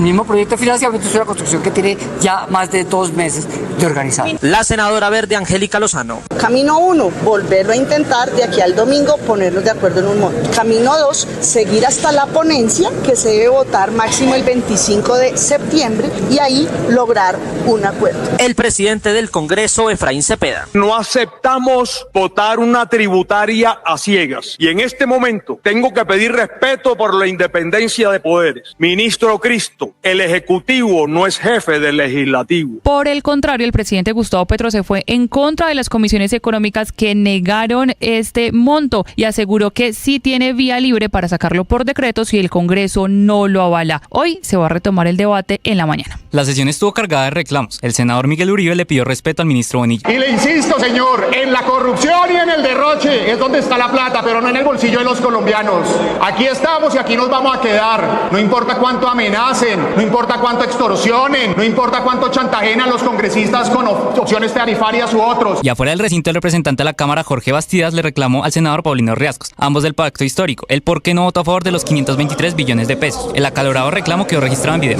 Speaker 4: mismo proyecto de financiamiento es una construcción que tiene ya más de 2 meses de organizar.
Speaker 3: La senadora verde, Angélica Lozano.
Speaker 5: Camino 1, volverlo a intentar de aquí al domingo, ponernos de acuerdo en un monto. Camino 2, seguir hasta la ponencia, que se debe votar máximo el 25 de septiembre y ahí lograr un acuerdo.
Speaker 3: El presidente del Congreso, Efraín Cepeda.
Speaker 7: No aceptamos votar una tributaria a ciegas y en este momento tengo que pedir respeto por la independencia de poderes. Ministro Cristo, el Ejecutivo no es jefe del Legislativo.
Speaker 8: Por el contrario, el presidente Gustavo Petro se fue en contra de las comisiones económicas que negaron este monto y aseguró que sí tiene vía libre para sacarlo por decreto si el Congreso no lo avala. Hoy se va a retomar el debate en la mañana.
Speaker 9: La sesión estuvo cargada de reclamos. El senador Miguel Uribe le pidió respeto al ministro Bonilla.
Speaker 1: Y le insisto, señor, en la corrupción y en el derroche es donde está la plata, pero no en el bolsillo de los colombianos. Aquí estamos y aquí nos vamos a quedar. No importa cuánto amenacen, no importa cuánto extorsionen, no importa cuánto chantajeen a los congresistas con opciones tarifarias u otros.
Speaker 9: Y afuera del recinto, el representante de la Cámara, Jorge Bastidas, le reclamó al senador Paulino Riascos, ambos del pacto histórico, el por qué no votó a favor de los 523 billones de pesos. El acalorado reclamo quedó registrado en video.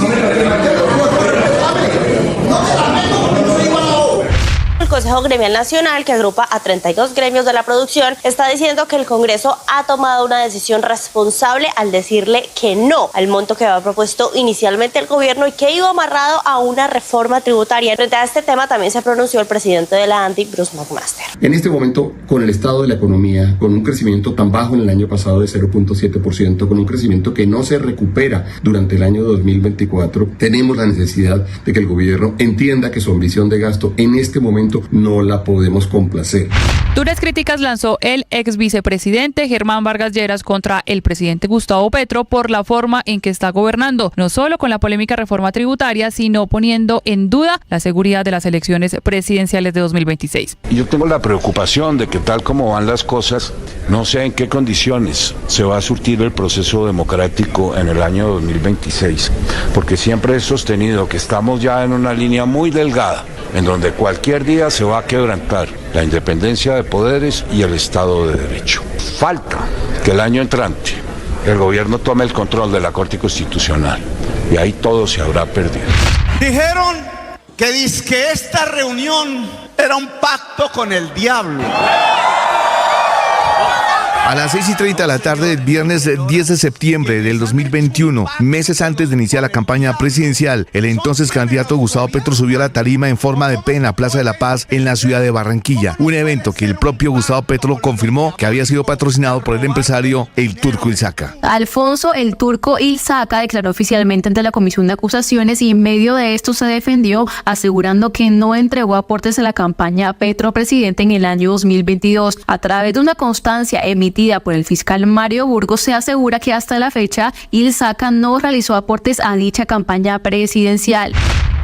Speaker 10: El Consejo Gremial Nacional, que agrupa a 32 gremios de la producción, está diciendo que el Congreso ha tomado una decisión responsable al decirle que no al monto que había propuesto inicialmente el gobierno y que iba amarrado a una reforma tributaria. Frente a este tema también se pronunció el presidente de la ANDI, Bruce McMaster.
Speaker 11: En este momento, con el estado de la economía, con un crecimiento tan bajo en el año pasado de 0.7%, con un crecimiento que no se recupera durante el año 2024, tenemos la necesidad de que el gobierno entienda que su ambición de gasto en este momento no la podemos complacer.
Speaker 8: Duras críticas lanzó el ex vicepresidente Germán Vargas Lleras contra el presidente Gustavo Petro por la forma en que está gobernando, no solo con la polémica reforma tributaria, sino poniendo en duda la seguridad de las elecciones presidenciales de 2026.
Speaker 30: Yo tengo la preocupación de que tal como van las cosas, no sé en qué condiciones se va a surtir el proceso democrático en el año 2026, porque siempre he sostenido que estamos ya en una línea muy delgada, en donde cualquier día se va a quebrantar la independencia de poderes y el Estado de Derecho. Falta que el año entrante el gobierno tome el control de la Corte Constitucional y ahí todo se habrá perdido.
Speaker 31: Dijeron que dizque esta reunión era un pacto con el diablo.
Speaker 12: A las 6:30 de la tarde del viernes 10 de septiembre del 2021, meses antes de iniciar la campaña presidencial, el entonces candidato Gustavo Petro subió a la tarima en forma de P en la Plaza de la Paz en la ciudad de Barranquilla. Un evento que el propio Gustavo Petro confirmó que había sido patrocinado por el empresario El Turco Ilzaca.
Speaker 13: Alfonso El Turco Ilzaca declaró oficialmente ante la Comisión de Acusaciones y en medio de esto se defendió asegurando que no entregó aportes a la campaña Petro Presidente en el año 2022. A través de una constancia emitida por el fiscal Mario Burgos se asegura que hasta la fecha Ilzaca no realizó aportes a dicha campaña presidencial.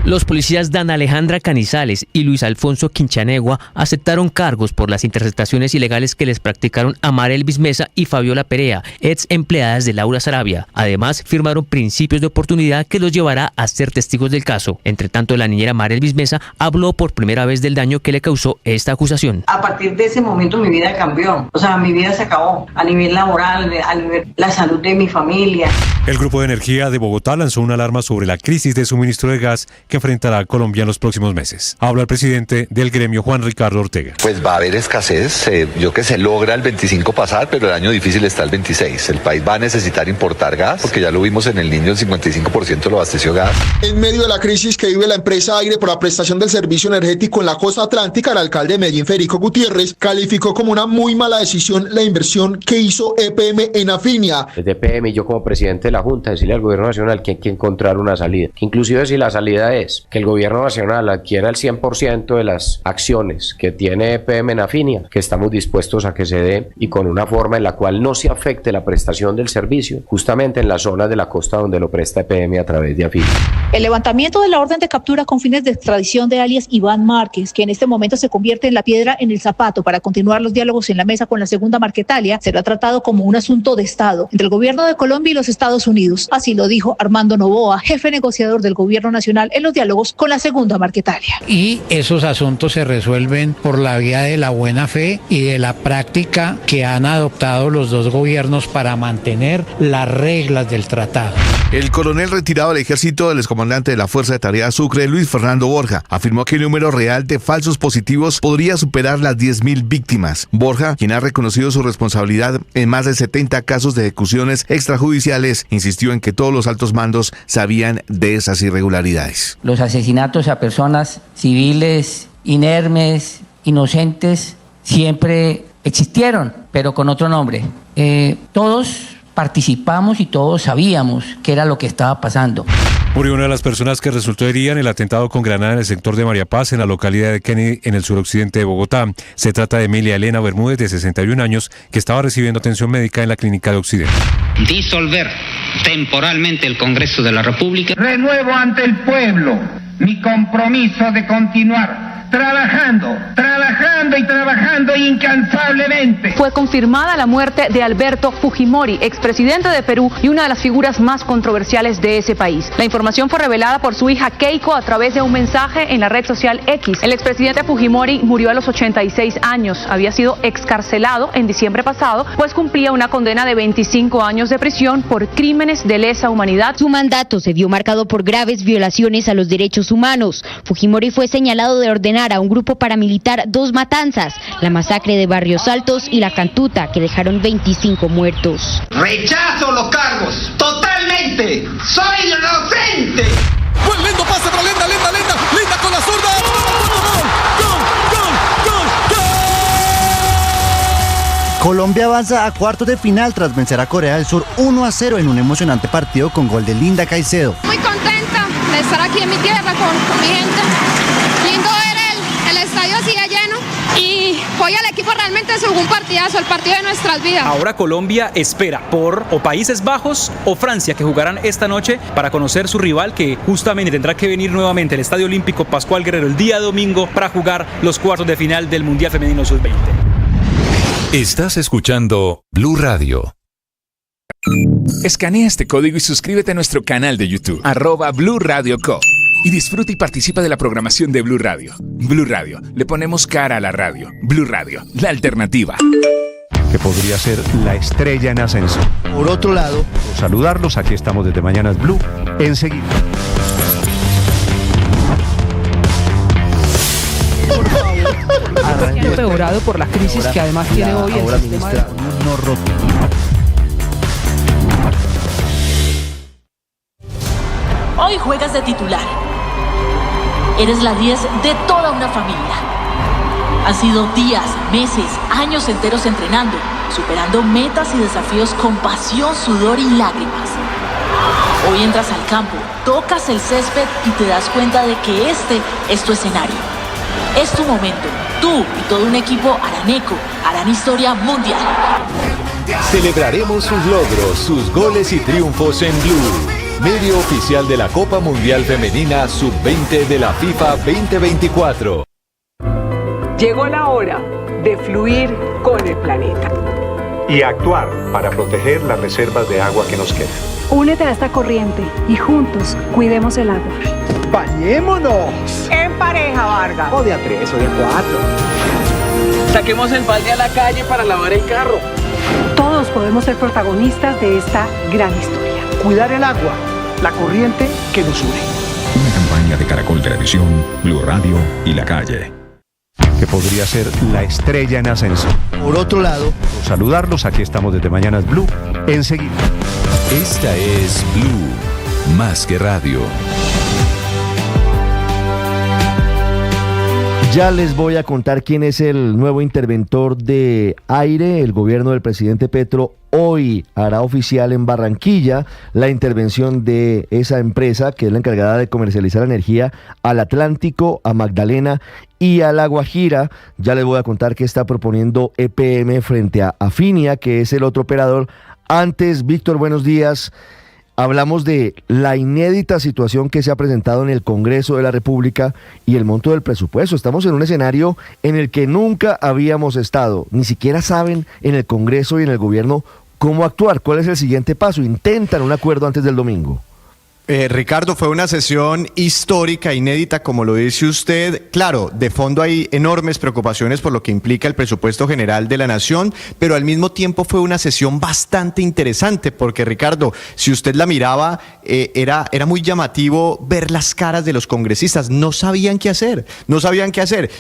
Speaker 14: Los policías Dana Alejandra Canizales y Luis Alfonso Quinchanegua aceptaron cargos por las interceptaciones ilegales que les practicaron a Mara Elvis Mesa y Fabiola Perea, ex empleadas de Laura Sarabia. Además, firmaron principios de oportunidad que los llevará a ser testigos del caso. Entre tanto, la niñera Mara Elvis Mesa habló por primera vez del daño que le causó esta acusación.
Speaker 16: A partir de ese momento mi vida cambió, mi vida se acabó a nivel laboral, a nivel la salud de mi familia.
Speaker 17: El Grupo de Energía de Bogotá lanzó una alarma sobre la crisis de suministro de gas que enfrentará a Colombia en los próximos meses. Habla el presidente del gremio, Juan Ricardo Ortega.
Speaker 18: Pues va a haber escasez, yo que se logra el 25 pasar, pero el año difícil está el 26. El país va a necesitar importar gas, porque ya lo vimos en el Niño, el 55% lo abasteció gas.
Speaker 19: En medio de la crisis que vive la empresa Aire por la prestación del servicio energético en la costa atlántica, el alcalde de Medellín, Federico Gutiérrez, calificó como una muy mala decisión la inversión que hizo EPM en Afinia.
Speaker 20: Desde EPM y yo como presidente de la Junta, decirle al gobierno nacional que hay que encontrar una salida. Inclusive si la salida es que el gobierno nacional adquiera el 100% de las acciones que tiene EPM en Afinia, que estamos dispuestos a que se dé y con una forma en la cual no se afecte la prestación del servicio, justamente en las zonas de la costa donde lo presta EPM a través de Afinia.
Speaker 21: El levantamiento de la orden de captura con fines de extradición de alias Iván Márquez, que en este momento se convierte en la piedra en el zapato para continuar los diálogos en la mesa con la segunda Marquetalia, será tratado como un asunto de Estado entre el gobierno de Colombia y los Estados Unidos. Así lo dijo Armando Noboa, jefe negociador del gobierno nacional en los diálogos con la segunda Marquetalia.
Speaker 22: Y esos asuntos se resuelven por la vía de la buena fe y de la práctica que han adoptado los dos gobiernos para mantener las reglas del tratado.
Speaker 12: El coronel retirado del ejército del excomandante de la Fuerza de Tarea Sucre, Luis Fernando Borja, afirmó que el número real de falsos positivos podría superar las 10.000 víctimas. Borja, quien ha reconocido su responsabilidad en más de 70 casos de ejecuciones extrajudiciales, insistió en que todos los altos mandos sabían de esas irregularidades.
Speaker 24: Los asesinatos a personas civiles, inermes, inocentes, siempre existieron, pero con otro nombre. Todos participamos y todos sabíamos qué era lo que estaba pasando.
Speaker 17: Murió una de las personas que resultó herida en el atentado con granada en el sector de María Paz, en la localidad de Kennedy, en el suroccidente de Bogotá. Se trata de Emilia Elena Bermúdez, de 61 años, que estaba recibiendo atención médica en la clínica de Occidente.
Speaker 32: Disolver temporalmente el Congreso de la República.
Speaker 33: Renuevo ante el pueblo mi compromiso de continuar trabajando incansablemente.
Speaker 34: Fue confirmada la muerte de Alberto Fujimori, expresidente de Perú y una de las figuras más controversiales de ese país. La información fue revelada por su hija Keiko a través de un mensaje en la red social X. El expresidente Fujimori murió a los 86 años. Había sido excarcelado en diciembre pasado, pues cumplía una condena de 25 años de prisión por crímenes de lesa humanidad.
Speaker 35: Su mandato se vio marcado por graves violaciones a los derechos humanos. Fujimori fue señalado de ordenar a un grupo paramilitar 2 matanzas, la masacre de Barrios Altos y la Cantuta, que dejaron 25 muertos.
Speaker 33: Rechazo los cargos, totalmente, soy inocente.
Speaker 36: Buen lindo pase para Lenda con la zurda.
Speaker 37: Colombia avanza a cuartos de final tras vencer a Corea del Sur 1-0 en un emocionante partido con gol de Linda Caicedo.
Speaker 38: Muy contenta de estar aquí en mi tierra con mi gente. Lindo ver el estadio así de lleno y hoy el equipo realmente se jugó un partidazo, el partido de nuestras vidas.
Speaker 39: Ahora Colombia espera por o Países Bajos o Francia, que jugarán esta noche para conocer su rival, que justamente tendrá que venir nuevamente al Estadio Olímpico Pascual Guerrero el día domingo para jugar los cuartos de final del Mundial Femenino Sub-20.
Speaker 29: Estás escuchando Blue Radio.
Speaker 6: Escanea este código y suscríbete a nuestro canal de YouTube, @Blue Radio Co. Y disfruta y participa de la programación de Blue Radio. Blue Radio, le ponemos cara a la radio. Blue Radio, la alternativa.
Speaker 15: Que podría ser la estrella en ascenso.
Speaker 37: Por otro lado,
Speaker 15: saludarlos, aquí estamos desde Mañanas Blue, enseguida.
Speaker 37: Por favor,
Speaker 1: empeorado por la crisis que además tiene hoy el sistema de...
Speaker 2: Hoy juegas de titular. Eres la 10 de toda una familia. Han sido días, meses, años enteros entrenando, superando metas y desafíos con pasión, sudor y lágrimas. Hoy entras al campo, tocas el césped y te das cuenta de que este es tu escenario. Es tu momento. Tú y todo un equipo araneco harán historia mundial.
Speaker 3: Celebraremos sus logros, sus goles y triunfos en Blue, medio oficial de la Copa Mundial Femenina Sub-20 de la FIFA 2024.
Speaker 4: Llegó la hora de fluir con el planeta.
Speaker 15: Y actuar para proteger las reservas de agua que nos quedan.
Speaker 5: Únete a esta corriente y juntos cuidemos el agua.
Speaker 4: ¡Bañémonos! En pareja, Vargas.
Speaker 7: O de a 3 o de a 4.
Speaker 5: Saquemos el balde a la calle para lavar el carro. Todos podemos ser protagonistas de esta gran historia.
Speaker 4: Cuidar el agua, la corriente que nos une.
Speaker 8: Una campaña de Caracol Televisión, Blue Radio y La Calle.
Speaker 15: Que podría ser la estrella en ascenso.
Speaker 37: Por otro lado,
Speaker 15: saludarlos, aquí estamos desde Mañanas Blue, enseguida.
Speaker 29: Esta es Blue, más que radio.
Speaker 37: ya les voy a contar quién es el nuevo interventor de aire. El gobierno del presidente Petro hoy hará oficial en Barranquilla la intervención de esa empresa que es la encargada de comercializar energía al Atlántico, a Magdalena y a La Guajira. Ya les voy a contar qué está proponiendo EPM frente a Afinia, que es el otro operador. Antes, Víctor, buenos días. Hablamos de la inédita situación que se ha presentado en el Congreso de la República y el monto del presupuesto. Estamos en un escenario en el que nunca habíamos estado. Ni siquiera saben en el Congreso y en el gobierno cómo actuar. ¿Cuál es el siguiente paso? Intentan un acuerdo antes del domingo.
Speaker 9: Ricardo, fue una sesión histórica, inédita, como lo dice usted. Claro, de fondo hay enormes preocupaciones por lo que implica el presupuesto general de la nación, pero al mismo tiempo fue una sesión bastante interesante, porque, Ricardo, si usted la miraba, era muy llamativo ver las caras de los congresistas. No sabían qué hacer.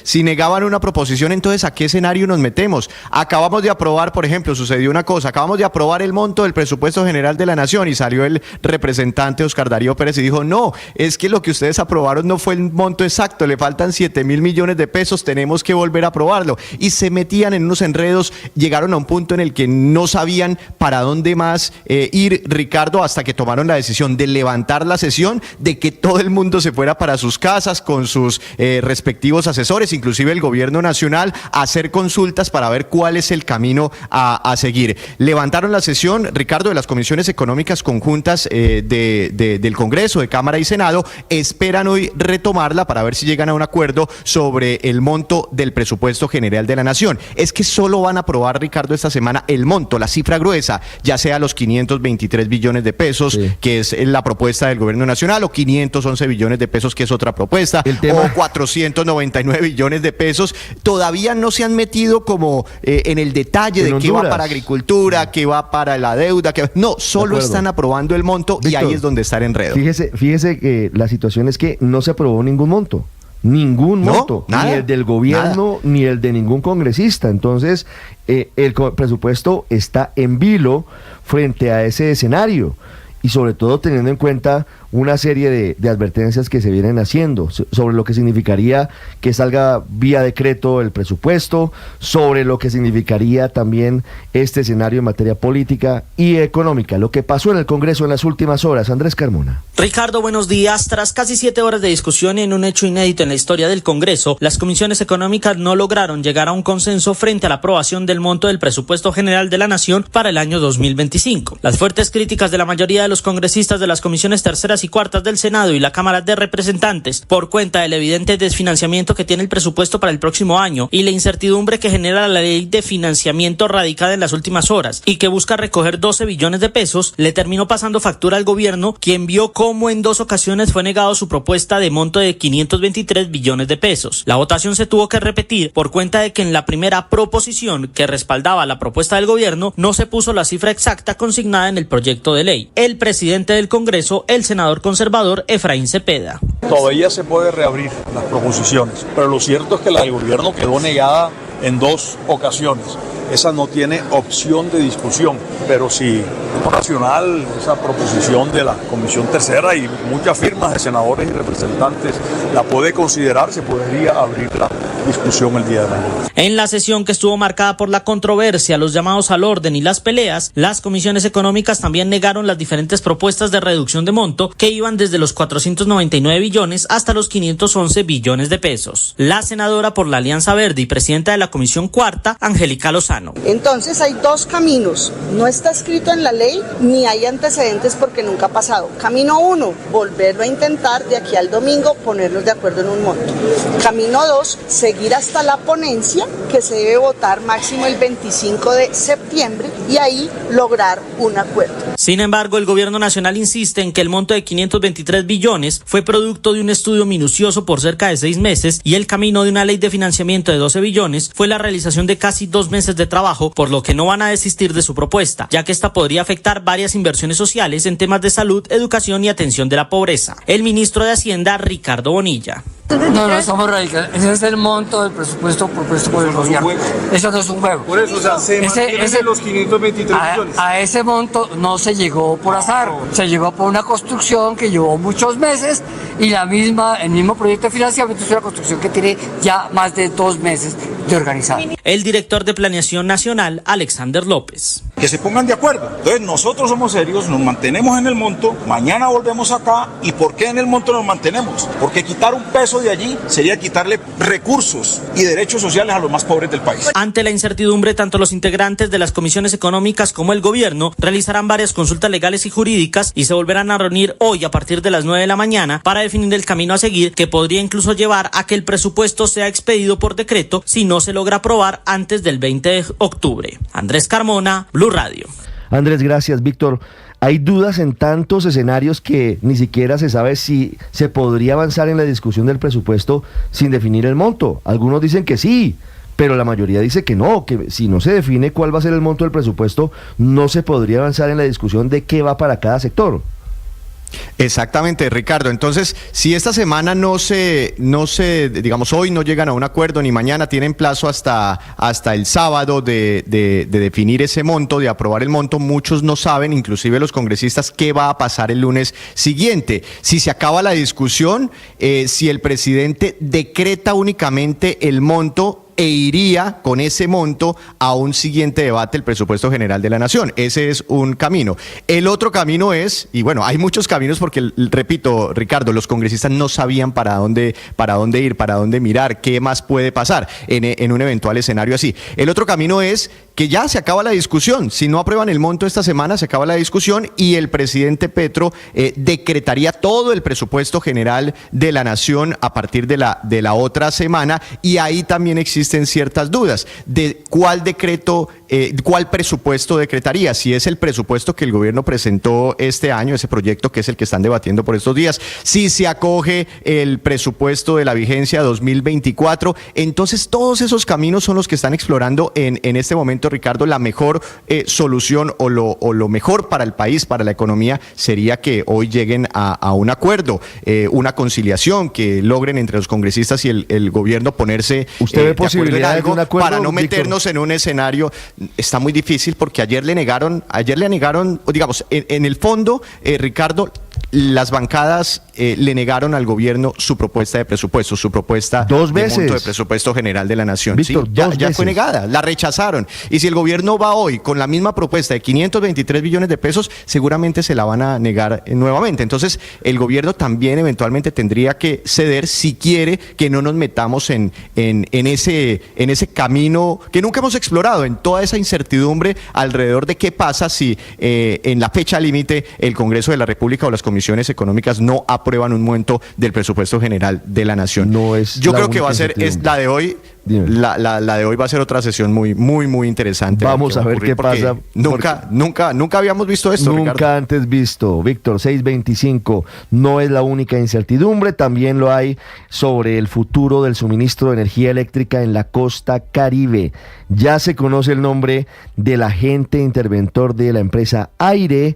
Speaker 9: Si negaban una proposición, entonces, ¿a qué escenario nos metemos? Acabamos de aprobar, por ejemplo, sucedió una cosa, acabamos de aprobar el monto del presupuesto general de la nación y salió el representante Oscar Darío Pérez y dijo, no, es que lo que ustedes aprobaron no fue el monto exacto, le faltan 7.000 millones de pesos, tenemos que volver a aprobarlo. Y se metían en unos enredos, llegaron a un punto en el que no sabían para dónde más ir, Ricardo, hasta que tomaron la decisión de levantar la sesión, de que todo el mundo se fuera para sus casas con sus respectivos asesores, inclusive el gobierno nacional, a hacer consultas para ver cuál es el camino a seguir. Levantaron la sesión, Ricardo, de las comisiones económicas conjuntas del Congreso, de Cámara y Senado, esperan hoy retomarla para ver si llegan a un acuerdo sobre el monto del presupuesto general de la nación. Es que solo van a aprobar, Ricardo, esta semana el monto, la cifra gruesa, ya sea los 523 billones de pesos, sí, que es la propuesta del gobierno nacional, o 511 billones de pesos, que es otra propuesta, o 499 billones de pesos. Todavía no se han metido como en el detalle de qué va para agricultura, qué va para la deuda, no, solo están aprobando el monto, Víctor, y ahí es donde está el enredo.
Speaker 37: Fíjese que la situación es que no se aprobó ningún monto. Nada, ni el del gobierno, ni el de ningún congresista. Entonces, el presupuesto está en vilo frente a ese escenario, y sobre todo teniendo en cuenta una serie de advertencias que se vienen haciendo sobre lo que significaría que salga vía decreto el presupuesto, sobre lo que significaría también este escenario en materia política y económica. Lo que pasó en el Congreso en las últimas horas. Andrés Carmona.
Speaker 10: Ricardo, buenos días. Tras casi 7 horas de discusión y en un hecho inédito en la historia del Congreso, las comisiones económicas no lograron llegar a un consenso frente a la aprobación del monto del presupuesto general de la nación para el año 2025. Las fuertes críticas de la mayoría de los congresistas de las comisiones terceras y cuartas del Senado y la Cámara de Representantes por cuenta del evidente desfinanciamiento que tiene el presupuesto para el próximo año y la incertidumbre que genera la ley de financiamiento radicada en las últimas horas y que busca recoger 12 billones de pesos, le terminó pasando factura al gobierno, quien vio cómo en 2 ocasiones fue negado su propuesta de monto de 523 billones de pesos. La votación se tuvo que repetir por cuenta de que en la primera proposición que respaldaba la propuesta del gobierno no se puso la cifra exacta consignada en el proyecto de ley. El presidente del Congreso, el senador conservador Efraín Cepeda.
Speaker 11: Todavía se puede reabrir las proposiciones, pero lo cierto es que la del gobierno quedó negada
Speaker 7: en 2 ocasiones. Esa no tiene opción de discusión, pero si es racional esa proposición de la Comisión Tercera y muchas firmas de senadores y representantes la puede considerar, se podría abrir la discusión el día de mañana.
Speaker 10: En la sesión que estuvo marcada por la controversia, los llamados al orden y las peleas, las comisiones económicas también negaron las diferentes propuestas de reducción de monto que iban desde los 499 billones hasta los 511 billones de pesos. La senadora por la Alianza Verde y presidenta de la Comisión Cuarta, Angélica Lozano.
Speaker 11: Entonces hay 2 caminos, no está escrito en la ley ni hay antecedentes porque nunca ha pasado. Camino 1, volverlo a intentar de aquí al domingo, ponernos de acuerdo en un monto. Camino 2, seguir hasta la ponencia que se debe votar máximo el 25 de septiembre y ahí lograr un acuerdo.
Speaker 10: Sin embargo, el gobierno nacional insiste en que el monto de 523 billones fue producto de un estudio minucioso por cerca de 6 meses y el camino de una ley de financiamiento de 12 billones fue la realización de casi 2 meses de trabajo, por lo que no van a desistir de su propuesta, ya que esta podría afectar varias inversiones sociales en temas de salud, educación y atención de la pobreza. El ministro de Hacienda, Ricardo Bonilla.
Speaker 12: No somos radicales. Ese es el monto del presupuesto propuesto por el gobierno. Eso no es un juego.
Speaker 7: Por eso, o sea, se mantienen los 523 millones.
Speaker 12: A ese monto no se llegó por azar. Se llegó por una construcción que llevó muchos meses y el mismo proyecto de financiamiento es una construcción que tiene ya más de 2 meses de organizada.
Speaker 10: El director de Planeación Nacional, Alexander López.
Speaker 7: Que se pongan de acuerdo. Entonces nosotros somos serios, nos mantenemos en el monto, mañana volvemos acá. ¿Y por qué en el monto nos mantenemos? Porque quitar un peso de allí sería quitarle recursos y derechos sociales a los más pobres del país.
Speaker 10: Ante la incertidumbre, tanto los integrantes de las comisiones económicas como el gobierno realizarán varias consultas legales y jurídicas y se volverán a reunir hoy a partir de las 9 de la mañana para definir el camino a seguir, que podría incluso llevar a que el presupuesto sea expedido por decreto si no se logra aprobar antes del 20 de octubre. Andrés Carmona, Blue Radio.
Speaker 37: Andrés, gracias. Víctor, hay dudas en tantos escenarios que ni siquiera se sabe si se podría avanzar en la discusión del presupuesto sin definir el monto. Algunos dicen que sí, pero la mayoría dice que no, que si no se define cuál va a ser el monto del presupuesto, no se podría avanzar en la discusión de qué va para cada sector.
Speaker 9: Exactamente, Ricardo. Entonces, si esta semana digamos, hoy no llegan a un acuerdo ni mañana, tienen plazo hasta el sábado de definir ese monto, de aprobar el monto. Muchos no saben, inclusive los congresistas, qué va a pasar el lunes siguiente. Si se acaba la discusión, si el presidente decreta únicamente el monto e iría con ese monto a un siguiente debate, el presupuesto general de la nación. Ese es un camino. El otro camino es, y bueno, hay muchos caminos porque, repito, Ricardo, los congresistas no sabían para dónde ir, para dónde mirar, qué más puede pasar en un eventual escenario así. El otro camino es que ya se acaba la discusión. Si no aprueban el monto esta semana, se acaba la discusión y el presidente Petro decretaría todo el presupuesto general de la nación a partir de la otra semana, y ahí también existen ciertas dudas de cuál decreto, cuál presupuesto decretaría, si es el presupuesto que el gobierno presentó este año, ese proyecto que es el que están debatiendo por estos días, si se acoge el presupuesto de la vigencia 2024. Entonces todos esos caminos son los que están explorando en este momento, Ricardo. La mejor solución o lo mejor para el país, para la economía, sería que hoy lleguen a un acuerdo, una conciliación, que logren entre los congresistas y el gobierno ponerse
Speaker 37: ¿Usted ve posibilidad
Speaker 9: en algo
Speaker 37: de un acuerdo,
Speaker 9: para no meternos, Víctor, en un escenario? Está muy difícil porque ayer le negaron, digamos, en el fondo, Ricardo, las bancadas le negaron al gobierno su propuesta de presupuesto, su propuesta de monto de presupuesto general de la nación.
Speaker 37: Víctor,
Speaker 9: sí, ya fue negada, la rechazaron. Y si el gobierno va hoy con la misma propuesta de 523 billones de pesos, seguramente se la van a negar nuevamente. Entonces, el gobierno también eventualmente tendría que ceder si quiere que no nos metamos en ese camino que nunca hemos explorado, en toda esa incertidumbre alrededor de qué pasa si en la fecha límite el Congreso de la República o las comisiones económicas no aprueban un monto del presupuesto general de la nación. Yo creo que va a ser la de hoy. La de hoy va a ser otra sesión muy, muy, muy interesante.
Speaker 37: Vamos a ver qué pasa.
Speaker 9: Nunca habíamos visto esto,
Speaker 37: Nunca, Ricardo, antes visto. Víctor, 6:25. No es la única incertidumbre, también lo hay sobre el futuro del suministro de energía eléctrica en la costa Caribe. Ya se conoce el nombre del agente interventor de la empresa Aire,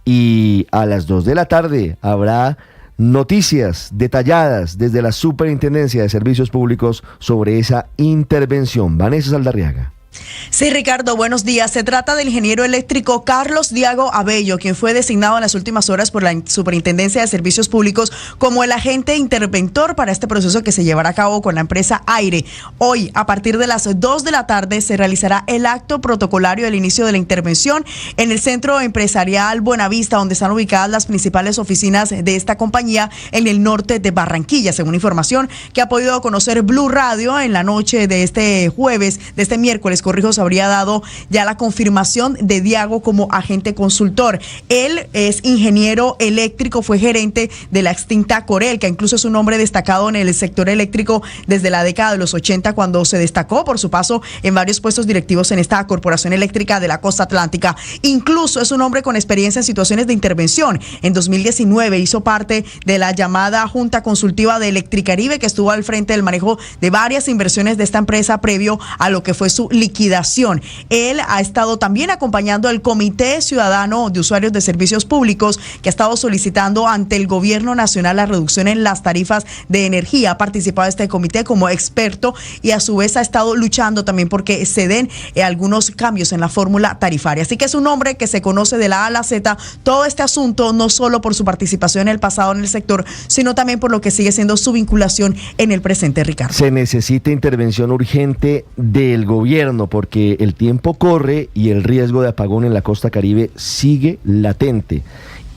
Speaker 37: y a las 2 de la tarde habrá Noticias detalladas desde la Superintendencia de Servicios Públicos sobre esa intervención. Vanessa Saldarriaga.
Speaker 13: Sí, Ricardo, buenos días. Se trata del ingeniero eléctrico Carlos Diago Abello, quien fue designado en las últimas horas por la Superintendencia de Servicios Públicos como el agente interventor para este proceso que se llevará a cabo con la empresa Aire. Hoy, a partir de las 2 de la tarde, se realizará el acto protocolario del inicio de la intervención en el Centro Empresarial Buenavista, donde están ubicadas las principales oficinas de esta compañía en el norte de Barranquilla, según información que ha podido conocer Blue Radio en la noche de este jueves, de este miércoles. Corrijo, se habría dado ya la confirmación de Diago como agente consultor. Él es ingeniero eléctrico, fue gerente de la extinta Corel, que incluso es un hombre destacado en el sector eléctrico desde la década de los 80, cuando se destacó por su paso en varios puestos directivos en esta Corporación Eléctrica de la Costa Atlántica. Incluso es un hombre con experiencia en situaciones de intervención. En 2019 hizo parte de la llamada Junta Consultiva de Electricaribe, que estuvo al frente del manejo de varias inversiones de esta empresa previo a lo que fue su liquidación. Él ha estado también acompañando al Comité Ciudadano de Usuarios de Servicios Públicos, que ha estado solicitando ante el Gobierno Nacional la reducción en las tarifas de energía. Ha participado este comité como experto y a su vez ha estado luchando también porque se den algunos cambios en la fórmula tarifaria. Así que es un hombre que se conoce de la A a la Z todo este asunto, no solo por su participación en el pasado en el sector, sino también por lo que sigue siendo su vinculación en el presente, Ricardo.
Speaker 37: Se necesita intervención urgente del gobierno porque el tiempo corre y el riesgo de apagón en la costa Caribe sigue latente.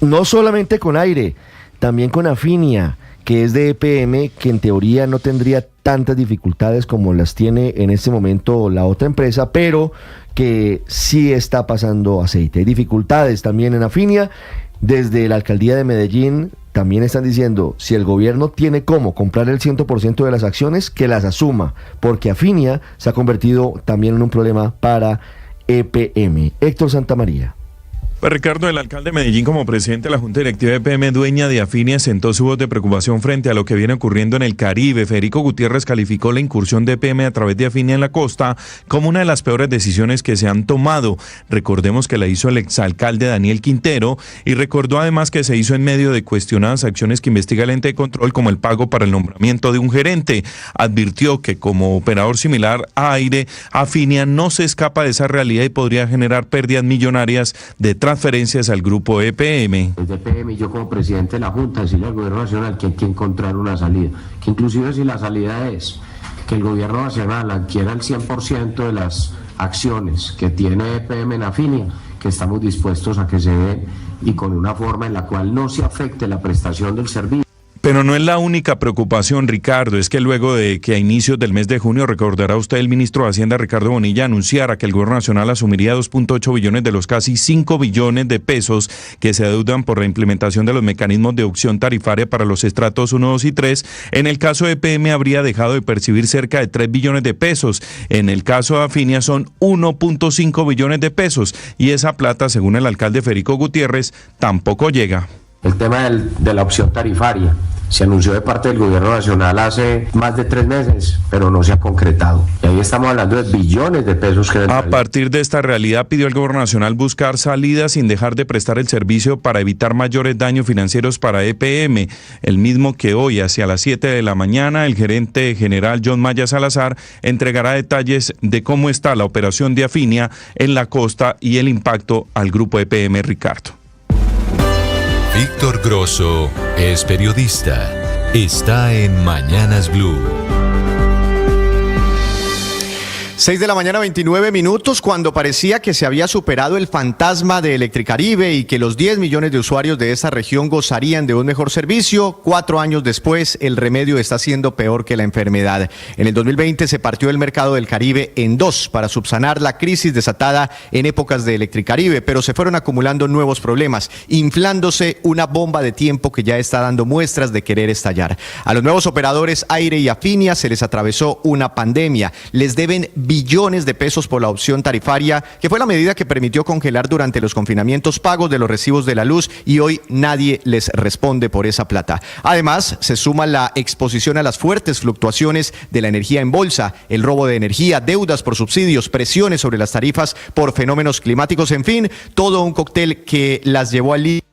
Speaker 37: No solamente con Aire, también con Afinia, que es de EPM, que en teoría no tendría tantas dificultades como las tiene en este momento la otra empresa, pero que sí está pasando aceite. Hay dificultades también en Afinia. Desde la alcaldía de Medellín también están diciendo, si el gobierno tiene cómo comprar el 100% de las acciones, que las asuma, porque Afinia se ha convertido también en un problema para EPM. Héctor Santamaría.
Speaker 14: Pues Ricardo, el alcalde de Medellín, como presidente de la Junta Directiva de EPM, dueña de Afinia, sentó su voz de preocupación frente a lo que viene ocurriendo en el Caribe. Federico Gutiérrez calificó la incursión de EPM a través de Afinia en la costa como una de las peores decisiones que se han tomado. Recordemos que la hizo el exalcalde Daniel Quintero y recordó además que se hizo en medio de cuestionadas acciones que investiga el ente de control, como el pago para el nombramiento de un gerente. Advirtió que como operador similar a Aire, Afinia no se escapa de esa realidad y podría generar pérdidas millonarias de transferencias al grupo EPM.
Speaker 16: Desde EPM y yo como presidente de la Junta decirle al gobierno nacional que hay que encontrar una salida, que inclusive si la salida es que el gobierno nacional adquiera el 100% de las acciones que tiene EPM en Afinia, que estamos dispuestos a que se den y con una forma en la cual no se afecte la prestación del servicio.
Speaker 14: Pero no es la única preocupación, Ricardo, es que luego de que a inicios del mes de junio, recordará usted, el ministro de Hacienda, Ricardo Bonilla, anunciara que el gobierno nacional asumiría 2.8 billones de los casi 5 billones de pesos que se adeudan por la implementación de los mecanismos de opción tarifaria para los estratos 1, 2 y 3, en el caso de EPM habría dejado de percibir cerca de 3 billones de pesos. En el caso de Afinia son 1.5 billones de pesos y esa plata, según el alcalde Federico Gutiérrez, tampoco llega.
Speaker 16: El tema de la opción tarifaria se anunció de parte del gobierno nacional hace más de 3 meses, pero no se ha concretado. Y ahí estamos hablando de billones de pesos que...
Speaker 14: A partir de esta realidad pidió al gobierno nacional buscar salidas sin dejar de prestar el servicio para evitar mayores daños financieros para EPM, el mismo que hoy hacia las 7 de la mañana el gerente general John Maya Salazar entregará detalles de cómo está la operación de Afinia en la costa y el impacto al grupo EPM, Ricardo.
Speaker 29: Víctor Grosso es periodista. Está en Mañanas Blue.
Speaker 9: 6 de la mañana, 29 minutos, cuando parecía que se había superado el fantasma de Electricaribe y que los 10 millones de usuarios de esta región gozarían de un mejor servicio, 4 años después el remedio está siendo peor que la enfermedad. En el 2020 se partió el mercado del Caribe en dos para subsanar la crisis desatada en épocas de Electricaribe, pero se fueron acumulando nuevos problemas, inflándose una bomba de tiempo que ya está dando muestras de querer estallar. A los nuevos operadores Aire y Afinia se les atravesó una pandemia, les deben billones de pesos por la opción tarifaria, que fue la medida que permitió congelar durante los confinamientos pagos de los recibos de la luz y hoy nadie les responde por esa plata. Además, se suma la exposición a las fuertes fluctuaciones de la energía en bolsa, el robo de energía, deudas por subsidios, presiones sobre las tarifas por fenómenos climáticos, en fin, todo un cóctel que las llevó al límite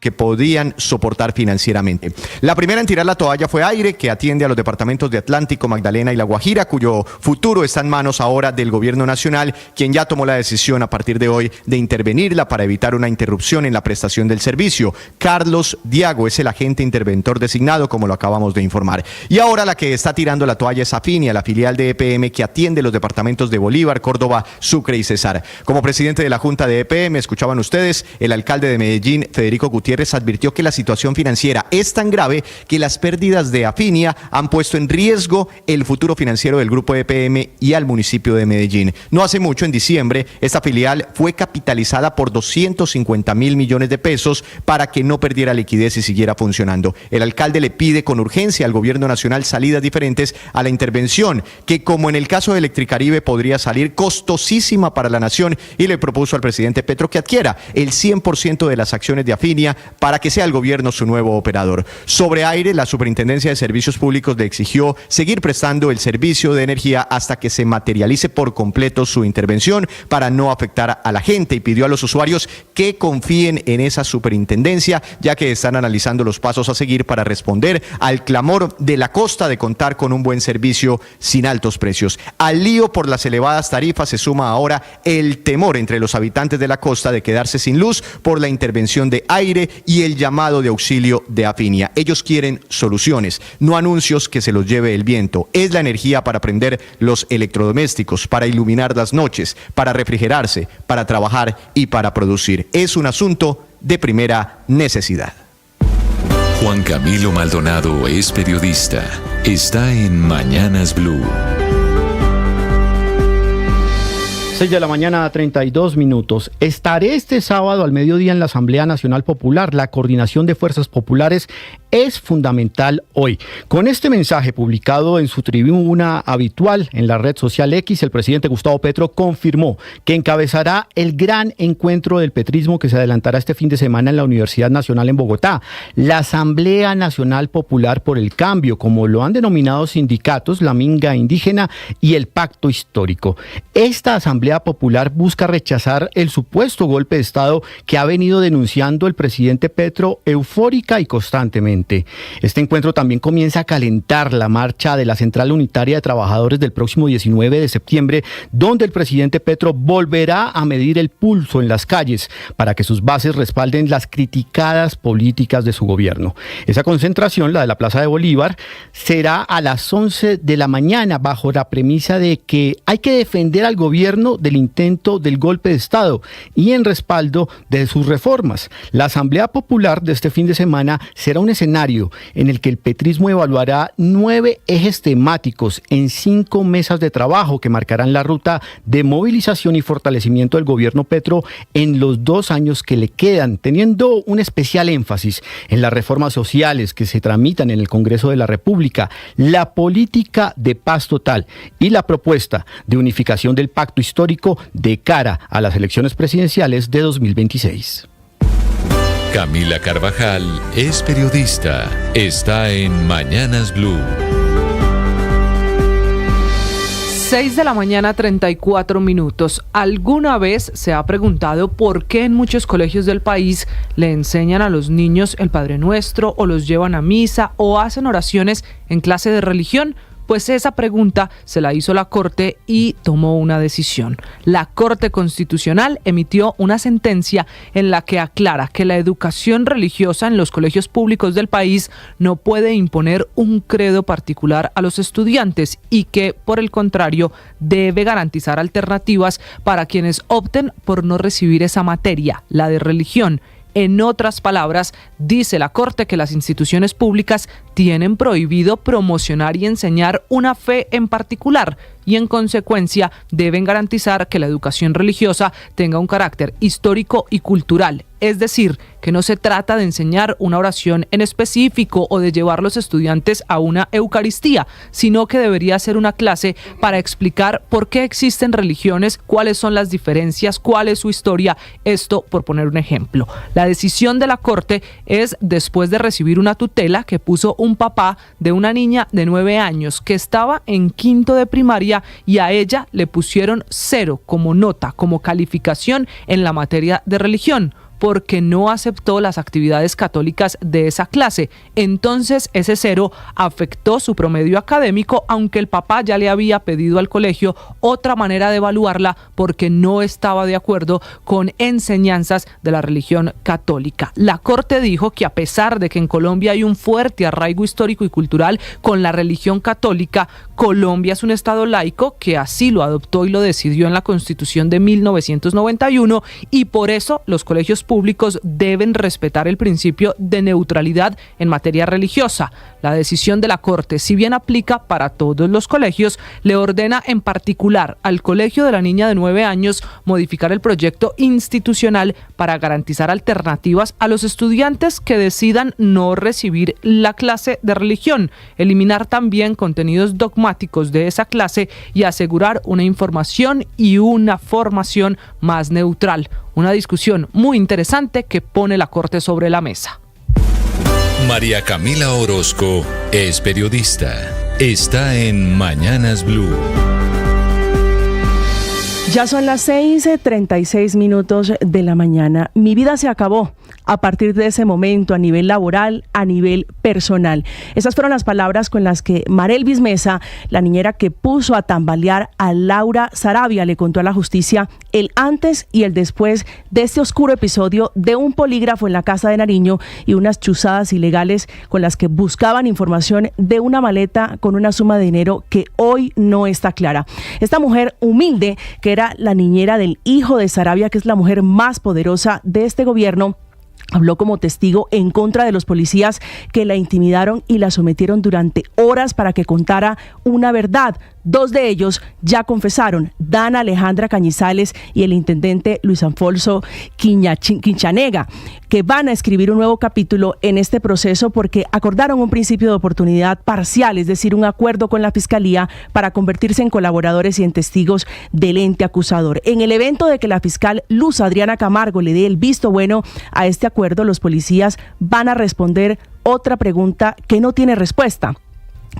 Speaker 9: que podían soportar financieramente. La primera en tirar la toalla fue Aire, que atiende a los departamentos de Atlántico, Magdalena y La Guajira, cuyo futuro está en manos ahora del gobierno nacional, quien ya tomó la decisión a partir de hoy de intervenirla para evitar una interrupción en la prestación del servicio. Carlos Diago es el agente interventor designado, como lo acabamos de informar. Y ahora la que está tirando la toalla es Afinia, la filial de EPM que atiende los departamentos de Bolívar, Córdoba, Sucre y Cesar. Como presidente de la Junta de EPM, escuchaban ustedes, el alcalde de Medellín, Federico Gutiérrez, advirtió que la situación financiera es tan grave que las pérdidas de Afinia han puesto en riesgo el futuro financiero del grupo EPM y al municipio de Medellín. No hace mucho, en diciembre, esta filial fue capitalizada por 250.000 millones de pesos para que no perdiera liquidez y siguiera funcionando. El alcalde le pide con urgencia al gobierno nacional salidas diferentes a la intervención, que como en el caso de Electricaribe podría salir costosísima para la nación, y le propuso al presidente Petro que adquiera el 100% de las acciones de Afinia para que sea el gobierno su nuevo operador. Sobre Aire, la Superintendencia de Servicios Públicos le exigió seguir prestando el servicio de energía hasta que se materialice por completo su intervención para no afectar a la gente, y pidió a los usuarios que confíen en esa superintendencia, ya que están analizando los pasos a seguir para responder al clamor de la costa de contar con un buen servicio sin altos precios. Al lío por las elevadas tarifas se suma ahora el temor entre los habitantes de la costa de quedarse sin luz por la intervención de Aire y el llamado de auxilio de Afinia. Ellos quieren soluciones, no anuncios que se los lleve el viento. Es la energía para prender los electrodomésticos, para iluminar las noches, para refrigerarse, para trabajar y para producir. Es un asunto de primera necesidad.
Speaker 29: Juan Camilo Maldonado es periodista. Está en Mañanas Blue.
Speaker 17: 6 de la mañana, 32 minutos. Estaré este sábado al mediodía en la Asamblea Nacional Popular. La coordinación de fuerzas populares es fundamental hoy. Con este mensaje publicado en su tribuna habitual en la red social X, el presidente Gustavo Petro confirmó que encabezará el gran encuentro del petrismo que se adelantará este fin de semana en la Universidad Nacional en Bogotá. La Asamblea Nacional Popular por el Cambio, como lo han denominado sindicatos, la Minga Indígena y el Pacto Histórico. Esta Asamblea Popular busca rechazar el supuesto golpe de Estado que ha venido denunciando el presidente Petro eufórica y constantemente. Este encuentro también comienza a calentar la marcha de la Central Unitaria de Trabajadores del próximo 19 de septiembre, donde el presidente Petro volverá a medir el pulso en las calles para que sus bases respalden las criticadas políticas de su gobierno. Esa concentración, la de la Plaza de Bolívar, será a las 11 de la mañana bajo la premisa de que hay que defender al gobierno del intento del golpe de Estado y en respaldo de sus reformas. La Asamblea Popular de este fin de semana será un escenario en el que el petrismo evaluará 9 ejes temáticos en 5 mesas de trabajo que marcarán la ruta de movilización y fortalecimiento del gobierno Petro en los 2 años que le quedan, teniendo un especial énfasis en las reformas sociales que se tramitan en el Congreso de la República, la política de paz total y la propuesta de unificación del Pacto Histórico de cara a las elecciones presidenciales de 2026.
Speaker 29: Camila Carvajal es periodista. Está en Mañanas Blue.
Speaker 4: 6 de la mañana, 34 minutos. ¿Alguna vez se ha preguntado por qué en muchos colegios del país le enseñan a los niños el Padre Nuestro o los llevan a misa o hacen oraciones en clase de religión? Pues esa pregunta se la hizo la Corte y tomó una decisión. La Corte Constitucional emitió una sentencia en la que aclara que la educación religiosa en los colegios públicos del país no puede imponer un credo particular a los estudiantes y que, por el contrario, debe garantizar alternativas para quienes opten por no recibir esa materia, la de religión. En otras palabras, dice la Corte que las instituciones públicas tienen prohibido promocionar y enseñar una fe en particular y en consecuencia deben garantizar que la educación religiosa tenga un carácter histórico y cultural. Es decir, que no se trata de enseñar una oración en específico o de llevar a los estudiantes a una Eucaristía, sino que debería ser una clase para explicar por qué existen religiones, cuáles son las diferencias, cuál es su historia, esto por poner un ejemplo. La decisión de la Corte es después de recibir una tutela que puso un papá de una niña de 9 años que estaba en quinto de primaria y a ella le pusieron 0 como nota, como calificación en la materia de religión. porque no aceptó las actividades católicas de esa clase. Entonces ese 0 afectó su promedio académico, aunque el papá ya le había pedido al colegio otra manera de evaluarla porque no estaba de acuerdo con enseñanzas de la religión católica. La Corte dijo que a pesar de que en Colombia hay un fuerte arraigo histórico y cultural con la religión católica, Colombia es un estado laico que así lo adoptó y lo decidió en la Constitución de 1991 y por eso los colegios públicos deben respetar el principio de neutralidad en materia religiosa. La decisión de la Corte, si bien aplica para todos los colegios, le ordena en particular al colegio de la niña de 9 años modificar el proyecto institucional para garantizar alternativas a los estudiantes que decidan no recibir la clase de religión, eliminar también contenidos dogmáticos de esa clase y asegurar una información y una formación más neutral. Una discusión muy interesante que pone la Corte sobre la mesa.
Speaker 29: María Camila Orozco es periodista. Está en Mañanas Blue.
Speaker 18: Ya son las 6:36 de la mañana. Mi vida se acabó a partir de ese momento, a nivel laboral, a nivel personal. Esas fueron las palabras con las que Marelvis Mesa, la niñera que puso a tambalear a Laura Saravia, le contó a la justicia el antes y el después de este oscuro episodio de un polígrafo en la casa de Nariño y unas chuzadas ilegales con las que buscaban información de una maleta con una suma de dinero que hoy no está clara. Esta mujer humilde, que era la niñera del hijo de Saravia, que es la mujer más poderosa de este gobierno, habló como testigo en contra de los policías que la intimidaron y la sometieron durante horas para que contara una verdad. 2 de ellos ya confesaron, Dana Alejandra Cañizales y el intendente Luis Alfonso Quinchanega, que van a escribir un nuevo capítulo en este proceso porque acordaron un principio de oportunidad parcial, es decir, un acuerdo con la Fiscalía para convertirse en colaboradores y en testigos del ente acusador. En el evento de que la fiscal Luz Adriana Camargo le dé el visto bueno a este acuerdo, los policías van a responder otra pregunta que no tiene respuesta.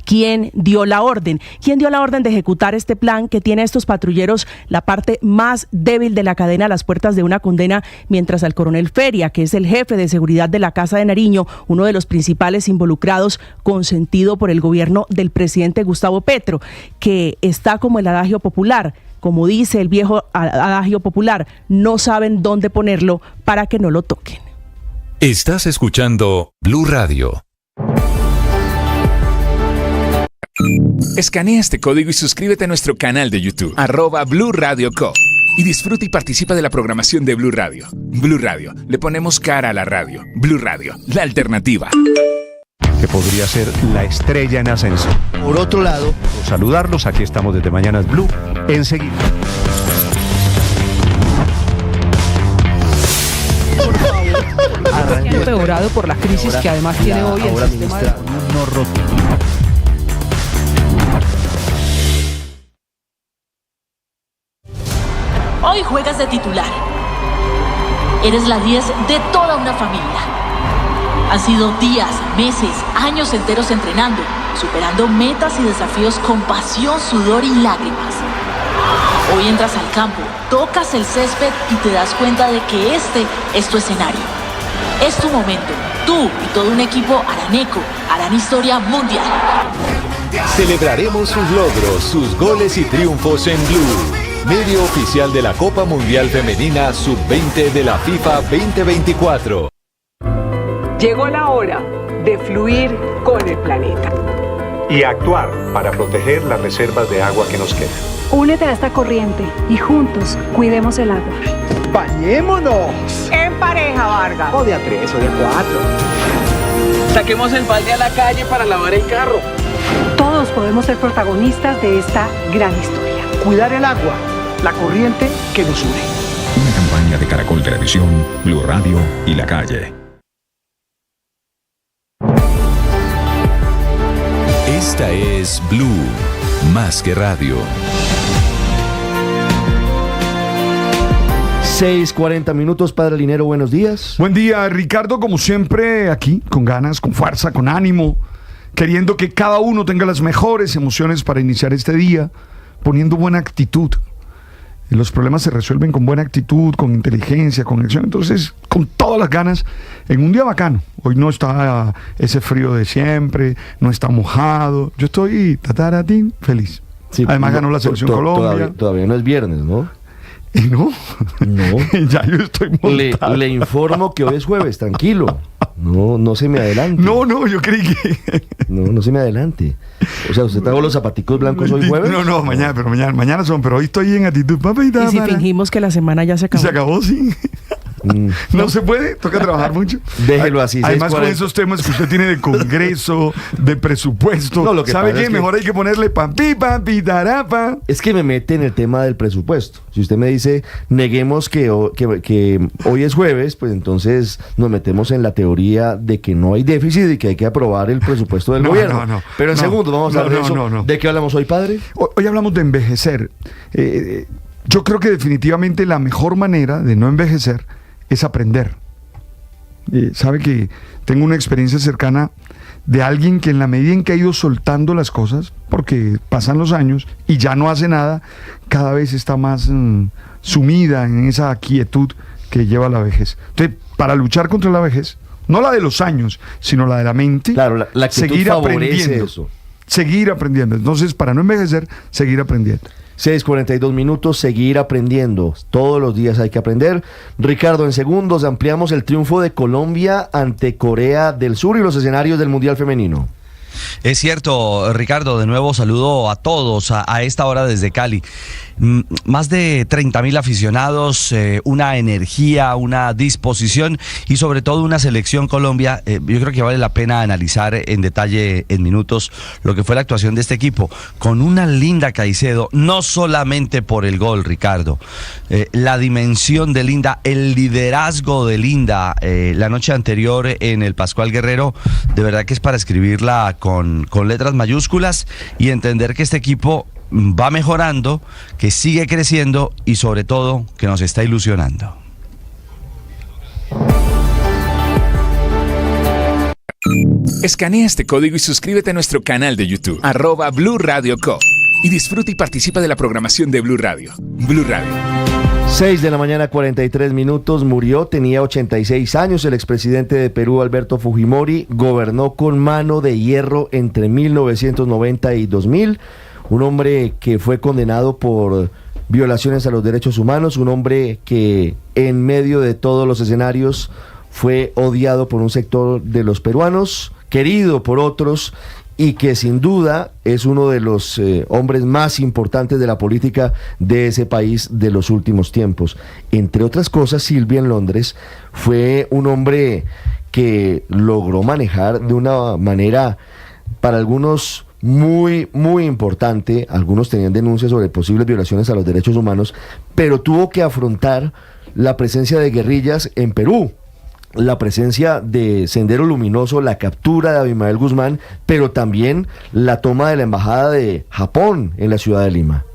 Speaker 18: ¿Quién dio la orden? ¿Quién dio la orden de ejecutar este plan que tiene a estos patrulleros la parte más débil de la cadena a las puertas de una condena, mientras al coronel Feria, que es el jefe de seguridad de la Casa de Nariño, uno de los principales involucrados, consentido por el gobierno del presidente Gustavo Petro, que está como el adagio popular, como dice el viejo adagio popular, no saben dónde ponerlo para que no lo toquen.
Speaker 29: Estás escuchando Blue Radio.
Speaker 6: Escanea este código y suscríbete a nuestro canal de YouTube, @Blue Radio Co. Y disfruta y participa de la programación de Blue Radio. Blue Radio, le ponemos cara a la radio. Blue Radio, la alternativa.
Speaker 15: Que podría ser la estrella en ascenso. Por otro lado, saludarlos, aquí estamos desde Mañanas Blue, enseguida.
Speaker 4: Ha empeorado por la crisis que además tiene hoy el sistema de...
Speaker 2: Hoy juegas de titular. Eres la 10 de toda una familia. Han sido días, meses, años enteros entrenando, superando metas y desafíos con pasión, sudor y lágrimas. Hoy entras al campo, tocas el césped y te das cuenta de que este es tu escenario. Es tu momento. Tú y todo un equipo araneco harán historia mundial.
Speaker 3: Celebraremos sus logros, sus goles y triunfos en Blue, medio oficial de la Copa Mundial Femenina Sub-20 de la FIFA 2024.
Speaker 5: Llegó la hora de fluir con el planeta.
Speaker 15: Y actuar para proteger las reservas de agua que nos quedan.
Speaker 19: Únete a esta corriente y juntos cuidemos el agua.
Speaker 5: ¡Bañémonos! En pareja, Vargas.
Speaker 12: O de a 3 o de a 4. Saquemos el balde a la calle para lavar el carro.
Speaker 5: Todos podemos ser protagonistas de esta gran historia.
Speaker 12: Cuidar el agua, la corriente que nos une.
Speaker 8: Una campaña de Caracol Televisión, Blue Radio y La Calle.
Speaker 29: Esta es Blue, más que radio.
Speaker 37: 6:40, Padre Linero, buenos días.
Speaker 20: Buen día, Ricardo, como siempre, aquí, con ganas, con fuerza, con ánimo, queriendo que cada uno tenga las mejores emociones para iniciar este día, poniendo buena actitud. Los problemas se resuelven con buena actitud, con inteligencia, con acción. Entonces, con todas las ganas, en un día bacano. Hoy no está ese frío de siempre, no está mojado. Yo estoy feliz.
Speaker 37: Sí,
Speaker 20: además ganó la selección Colombia.
Speaker 37: Todavía no es viernes, ¿no?
Speaker 20: No. Ya yo estoy montado.
Speaker 37: Le informo que hoy es jueves, tranquilo. No se me adelante.
Speaker 20: No, yo creí que...
Speaker 37: No se me adelante. O sea, ¿usted trajo los zapaticos blancos hoy jueves?
Speaker 20: No, mañana son, pero hoy estoy en actitud papita.
Speaker 18: ¿Y si fingimos que la semana ya se acabó?
Speaker 20: Se acabó, sí. No se puede, toca trabajar mucho.
Speaker 37: Déjelo así.
Speaker 20: Además, con esos temas que usted tiene de congreso, de presupuesto, ¿sabe qué? Mejor hay que ponerle pampi, tarapa.
Speaker 37: Es que me mete en el tema del presupuesto. Si usted me dice, neguemos que hoy es jueves, pues entonces nos metemos en la teoría de que no hay déficit y que hay que aprobar el presupuesto del gobierno. Pero en segundo, vamos a hablar de eso. ¿De qué hablamos hoy, padre?
Speaker 20: Hoy hablamos de envejecer. Yo creo que definitivamente la mejor manera de no envejecer es aprender. Sabe que tengo una experiencia cercana de alguien que en la medida en que ha ido soltando las cosas, porque pasan los años y ya no hace nada, cada vez está más sumida en esa quietud que lleva la vejez. Entonces, para luchar contra la vejez, no la de los años, sino la de la mente,
Speaker 37: claro, la
Speaker 20: seguir aprendiendo. Eso. Seguir aprendiendo. Entonces, para no envejecer, seguir aprendiendo.
Speaker 37: 6:42 minutos, seguir aprendiendo. Todos los días hay que aprender. Ricardo, en segundos ampliamos el triunfo de Colombia ante Corea del Sur y los escenarios del Mundial Femenino.
Speaker 1: Es cierto, Ricardo, de nuevo saludo a todos a esta hora desde Cali. Más de 30.000 aficionados, una energía, una disposición y sobre todo una selección Colombia. Yo creo que vale la pena analizar en detalle, en minutos, lo que fue la actuación de este equipo, con una Linda Caicedo, no solamente por el gol, Ricardo, la dimensión de Linda, el liderazgo de Linda la noche anterior en el Pascual Guerrero, de verdad que es para escribirla con letras mayúsculas y entender que este equipo va mejorando, que sigue creciendo y sobre todo que nos está ilusionando.
Speaker 6: Escanea este código y suscríbete a nuestro canal de YouTube, @Blue Radio Co. Y disfruta y participa de la programación de Blue Radio. Blue Radio.
Speaker 37: 6:43 a.m, murió, tenía 86 años, el expresidente de Perú, Alberto Fujimori, gobernó con mano de hierro entre 1990 y 2000, un hombre que fue condenado por violaciones a los derechos humanos, un hombre que en medio de todos los escenarios fue odiado por un sector de los peruanos, querido por otros, y que sin duda es uno de los hombres más importantes de la política de ese país de los últimos tiempos. Entre otras cosas, Silvia, en Londres, fue un hombre que logró manejar de una manera, para algunos, muy, muy importante. Algunos tenían denuncias sobre posibles violaciones a los derechos humanos, pero tuvo que afrontar la presencia de guerrillas en Perú, la presencia de Sendero Luminoso, la captura de Abimael Guzmán, pero también la toma de la embajada de Japón en la ciudad de Lima.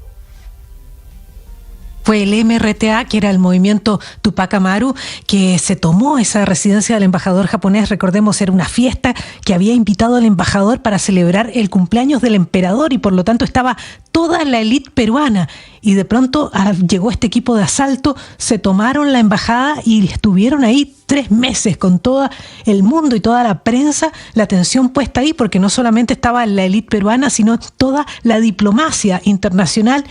Speaker 11: Fue el MRTA, que era el movimiento Tupac Amaru, que se tomó esa residencia del embajador japonés. Recordemos, era una fiesta que había invitado al embajador para celebrar el cumpleaños del emperador y por lo tanto estaba toda la élite peruana. Y de pronto llegó este equipo de asalto, se tomaron la embajada y estuvieron ahí 3 meses con todo el mundo y toda la prensa, la atención puesta ahí, porque no solamente estaba la élite peruana, sino toda la diplomacia internacional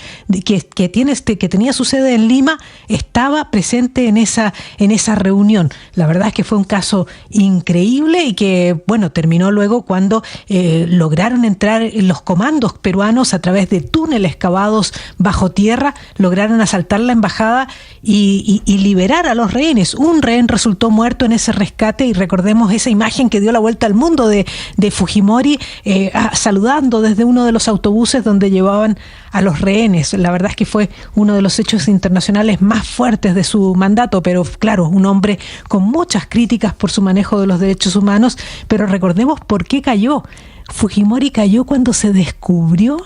Speaker 11: que tenía su sede en Lima, estaba presente en esa reunión. La verdad es que fue un caso increíble y que, bueno, terminó luego cuando lograron entrar los comandos peruanos a través de túneles cavados bajo tierra, lograron asaltar la embajada y liberar a los rehenes. Un rehén resultó muerto en ese rescate y recordemos esa imagen que dio la vuelta al mundo de Fujimori saludando desde uno de los autobuses donde llevaban a los rehenes. La verdad es que fue uno de los hechos internacionales más fuertes de su mandato, pero claro, un hombre con muchas críticas por su manejo de los derechos humanos, pero recordemos por qué cayó. Fujimori cayó cuando se descubrió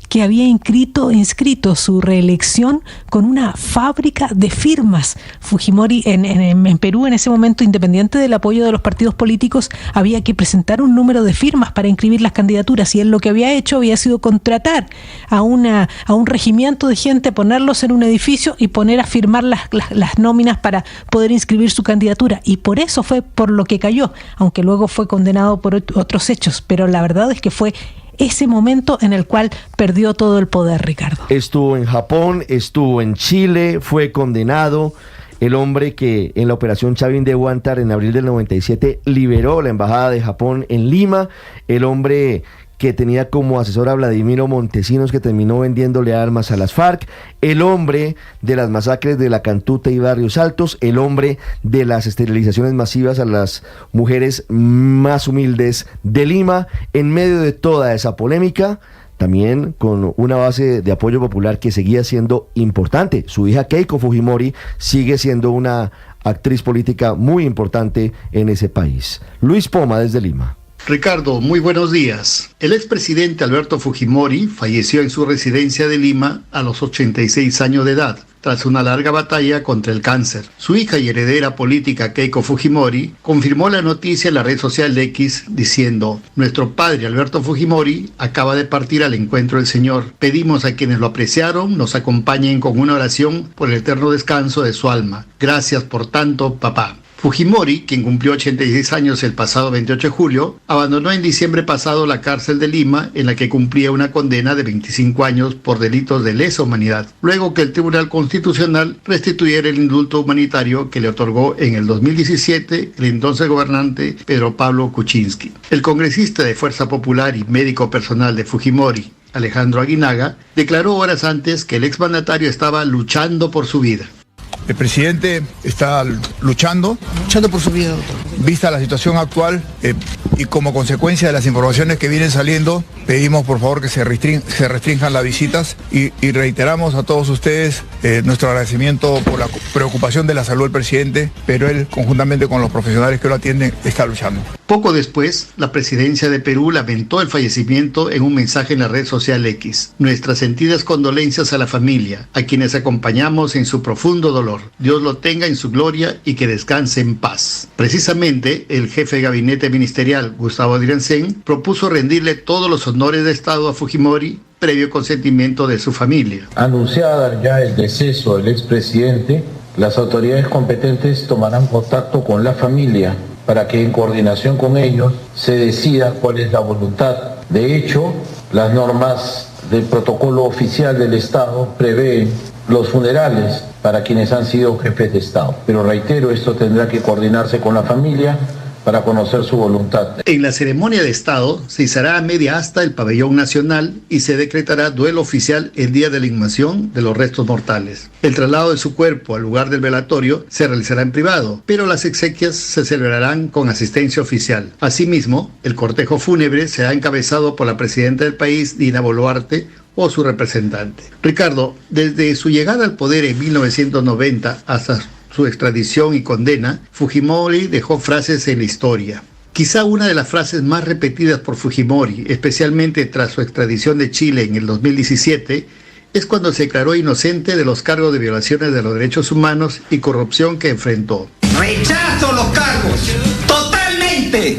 Speaker 11: que había inscrito su reelección con una fábrica de firmas. Fujimori en Perú, en ese momento, independiente del apoyo de los partidos políticos, había que presentar un número de firmas para inscribir las candidaturas, y él lo que había hecho había sido contratar a un regimiento de gente, ponerlos en un edificio y poner a firmar las nóminas para poder inscribir su candidatura, y por eso fue por lo que cayó, aunque luego fue condenado por otros hechos, pero la verdad es que fue ese momento en el cual perdió todo el poder, Ricardo.
Speaker 37: Estuvo en Japón, estuvo en Chile, fue condenado. El hombre que en la operación Chavín de Huántar en abril del 97 liberó la embajada de Japón en Lima. El hombre que tenía como asesor a Vladimiro Montesinos, que terminó vendiéndole armas a las FARC, el hombre de las masacres de La Cantuta y Barrios Altos, el hombre de las esterilizaciones masivas a las mujeres más humildes de Lima. En medio de toda esa polémica, también con una base de apoyo popular que seguía siendo importante. Su hija Keiko Fujimori sigue siendo una actriz política muy importante en ese país. Luis Poma, desde Lima.
Speaker 7: Ricardo, muy buenos días. El expresidente Alberto Fujimori falleció en su residencia de Lima a los 86 años de edad, tras una larga batalla contra el cáncer. Su hija y heredera política Keiko Fujimori confirmó la noticia en la red social de X diciendo: nuestro padre Alberto Fujimori acaba de partir al encuentro del Señor. Pedimos a quienes lo apreciaron nos acompañen con una oración por el eterno descanso de su alma. Gracias por tanto, papá. Fujimori, quien cumplió 86 años el pasado 28 de julio, abandonó en diciembre pasado la cárcel de Lima, en la que cumplía una condena de 25 años por delitos de lesa humanidad, luego que el Tribunal Constitucional restituyera el indulto humanitario que le otorgó en el 2017 el entonces gobernante Pedro Pablo Kuczynski. El congresista de Fuerza Popular y médico personal de Fujimori, Alejandro Aguinaga, declaró horas antes que el exmandatario estaba luchando por su vida.
Speaker 10: El presidente está luchando por su vida, doctor. Vista la situación actual y como consecuencia de las informaciones que vienen saliendo, pedimos por favor que se restrinjan las visitas y reiteramos a todos ustedes nuestro agradecimiento por la preocupación de la salud del presidente, pero él, conjuntamente con los profesionales que lo atienden, está luchando.
Speaker 7: Poco después, la presidencia de Perú lamentó el fallecimiento en un mensaje en la red social X. Nuestras sentidas condolencias a la familia, a quienes acompañamos en su profundo dolor. Dios lo tenga en su gloria y que descanse en paz. Precisamente, el jefe de gabinete ministerial, Gustavo Dirancén, propuso rendirle todos los honores de Estado a Fujimori previo consentimiento de su familia.
Speaker 21: Anunciada ya el deceso del expresidente, las autoridades competentes tomarán contacto con la familia para que en coordinación con ellos se decida cuál es la voluntad. De hecho, las normas del protocolo oficial del Estado prevén los funerales para quienes han sido jefes de Estado. Pero reitero, esto tendrá que coordinarse con la familia para conocer su voluntad.
Speaker 7: En la ceremonia de Estado se izará a media asta el pabellón nacional y se decretará duelo oficial el día de la inhumación de los restos mortales. El traslado de su cuerpo al lugar del velatorio se realizará en privado, pero las exequias se celebrarán con asistencia oficial. Asimismo, el cortejo fúnebre será encabezado por la presidenta del país, Dina Boluarte, o su representante. Ricardo, desde su llegada al poder en 1990 hasta su extradición y condena, Fujimori dejó frases en la historia. Quizá una de las frases más repetidas por Fujimori, especialmente tras su extradición de Chile en el 2017, es cuando se declaró inocente de los cargos de violaciones de los derechos humanos y corrupción que enfrentó.
Speaker 22: ¡Rechazo los cargos! ¡Totalmente!